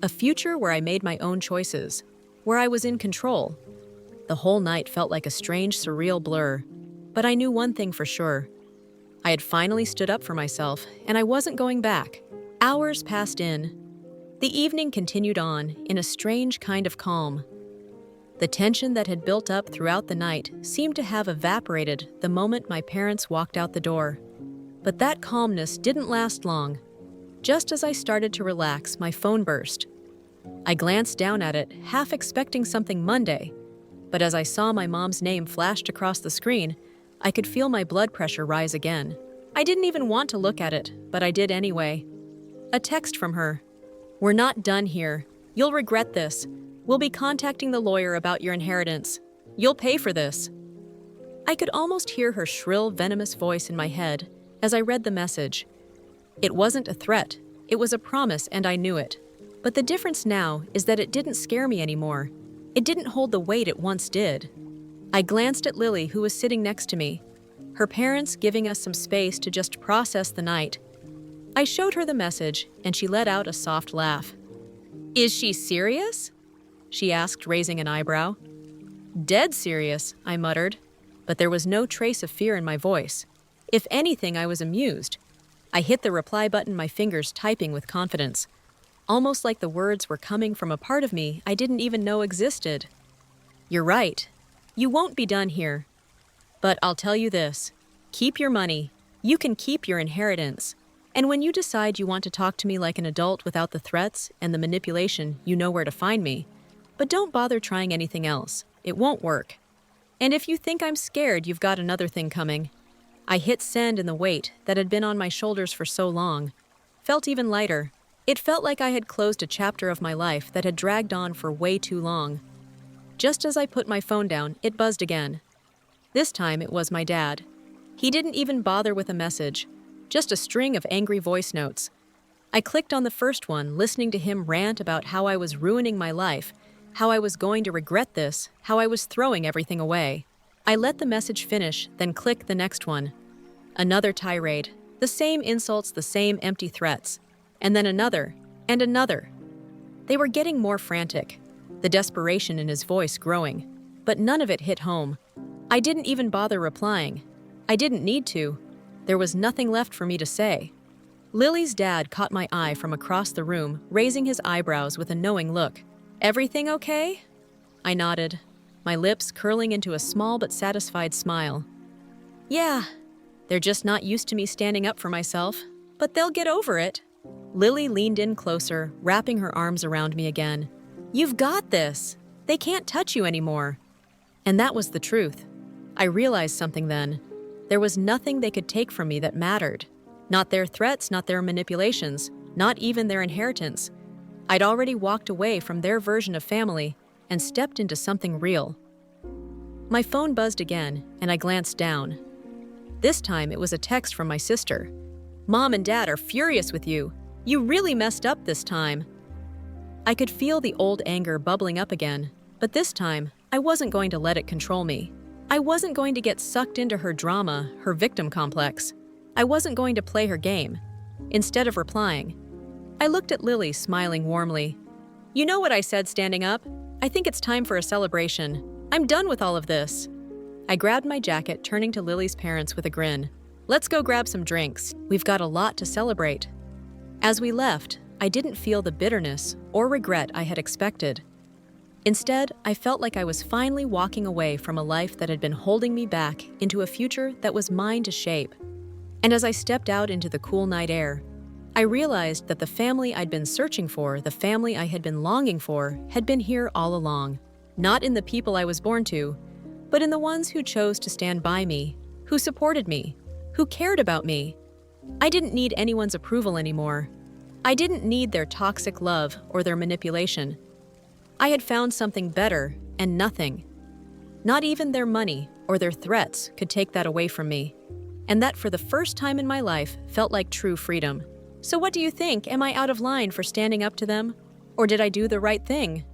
A future where I made my own choices, where I was in control. The whole night felt like a strange, surreal blur, but I knew one thing for sure. I had finally stood up for myself, and I wasn't going back. Hours passed in. The evening continued on, in a strange kind of calm. The tension that had built up throughout the night seemed to have evaporated the moment my parents walked out the door. But that calmness didn't last long. Just as I started to relax, my phone burst. I glanced down at it, half expecting something Monday, but as I saw my mom's name flashed across the screen, I could feel my blood pressure rise again. I didn't even want to look at it, but I did anyway. A text from her. "We're not done here. You'll regret this. We'll be contacting the lawyer about your inheritance. You'll pay for this." I could almost hear her shrill, venomous voice in my head as I read the message. It wasn't a threat. It was a promise, and I knew it. But the difference now is that it didn't scare me anymore. It didn't hold the weight it once did. I glanced at Lily, who was sitting next to me, her parents giving us some space to just process the night. I showed her the message, and she let out a soft laugh. "Is she serious?" she asked, raising an eyebrow. "Dead serious," I muttered, but there was no trace of fear in my voice. If anything, I was amused. I hit the reply button, my fingers typing with confidence, almost like the words were coming from a part of me I didn't even know existed. "You're right. You won't be done here. But I'll tell you this. Keep your money. You can keep your inheritance. And when you decide you want to talk to me like an adult without the threats and the manipulation, you know where to find me. But don't bother trying anything else. It won't work. And if you think I'm scared, you've got another thing coming." I hit send, and the weight that had been on my shoulders for so long felt even lighter. It felt like I had closed a chapter of my life that had dragged on for way too long. Just as I put my phone down, it buzzed again. This time it was my dad. He didn't even bother with a message, just a string of angry voice notes. I clicked on the first one, listening to him rant about how I was ruining my life, how I was going to regret this, how I was throwing everything away. I let the message finish, then clicked the next one. Another tirade, the same insults, the same empty threats, and then another, and another. They were getting more frantic, the desperation in his voice growing, but none of it hit home. I didn't even bother replying. I didn't need to. There was nothing left for me to say. Lily's dad caught my eye from across the room, raising his eyebrows with a knowing look. "Everything okay?" I nodded, my lips curling into a small but satisfied smile. Yeah, they're just not used to me standing up for myself, but they'll get over it. Lily leaned in closer, wrapping her arms around me again. You've got this. They can't touch you anymore. And that was the truth. I realized something then. There was nothing they could take from me that mattered. Not their threats, not their manipulations, not even their inheritance. I'd already walked away from their version of family and stepped into something real. My phone buzzed again, and I glanced down. This time it was a text from my sister. Mom and Dad are furious with you. You really messed up this time. I could feel the old anger bubbling up again, but this time I wasn't going to let it control me. I wasn't going to get sucked into her drama, her victim complex. I wasn't going to play her game. Instead of replying, I looked at Lily, smiling warmly. You know what I said standing up? I think it's time for a celebration. I'm done with all of this. I grabbed my jacket, turning to Lily's parents with a grin. Let's go grab some drinks. We've got a lot to celebrate. As we left, I didn't feel the bitterness or regret I had expected. Instead, I felt like I was finally walking away from a life that had been holding me back into a future that was mine to shape. And as I stepped out into the cool night air, I realized that the family I'd been searching for, the family I had been longing for, had been here all along. Not in the people I was born to, but in the ones who chose to stand by me, who supported me, who cared about me. I didn't need anyone's approval anymore. I didn't need their toxic love or their manipulation. I had found something better, and nothing, not even their money or their threats, could take that away from me. And that, for the first time in my life, felt like true freedom. So what do you think? Am I out of line for standing up to them? Or did I do the right thing?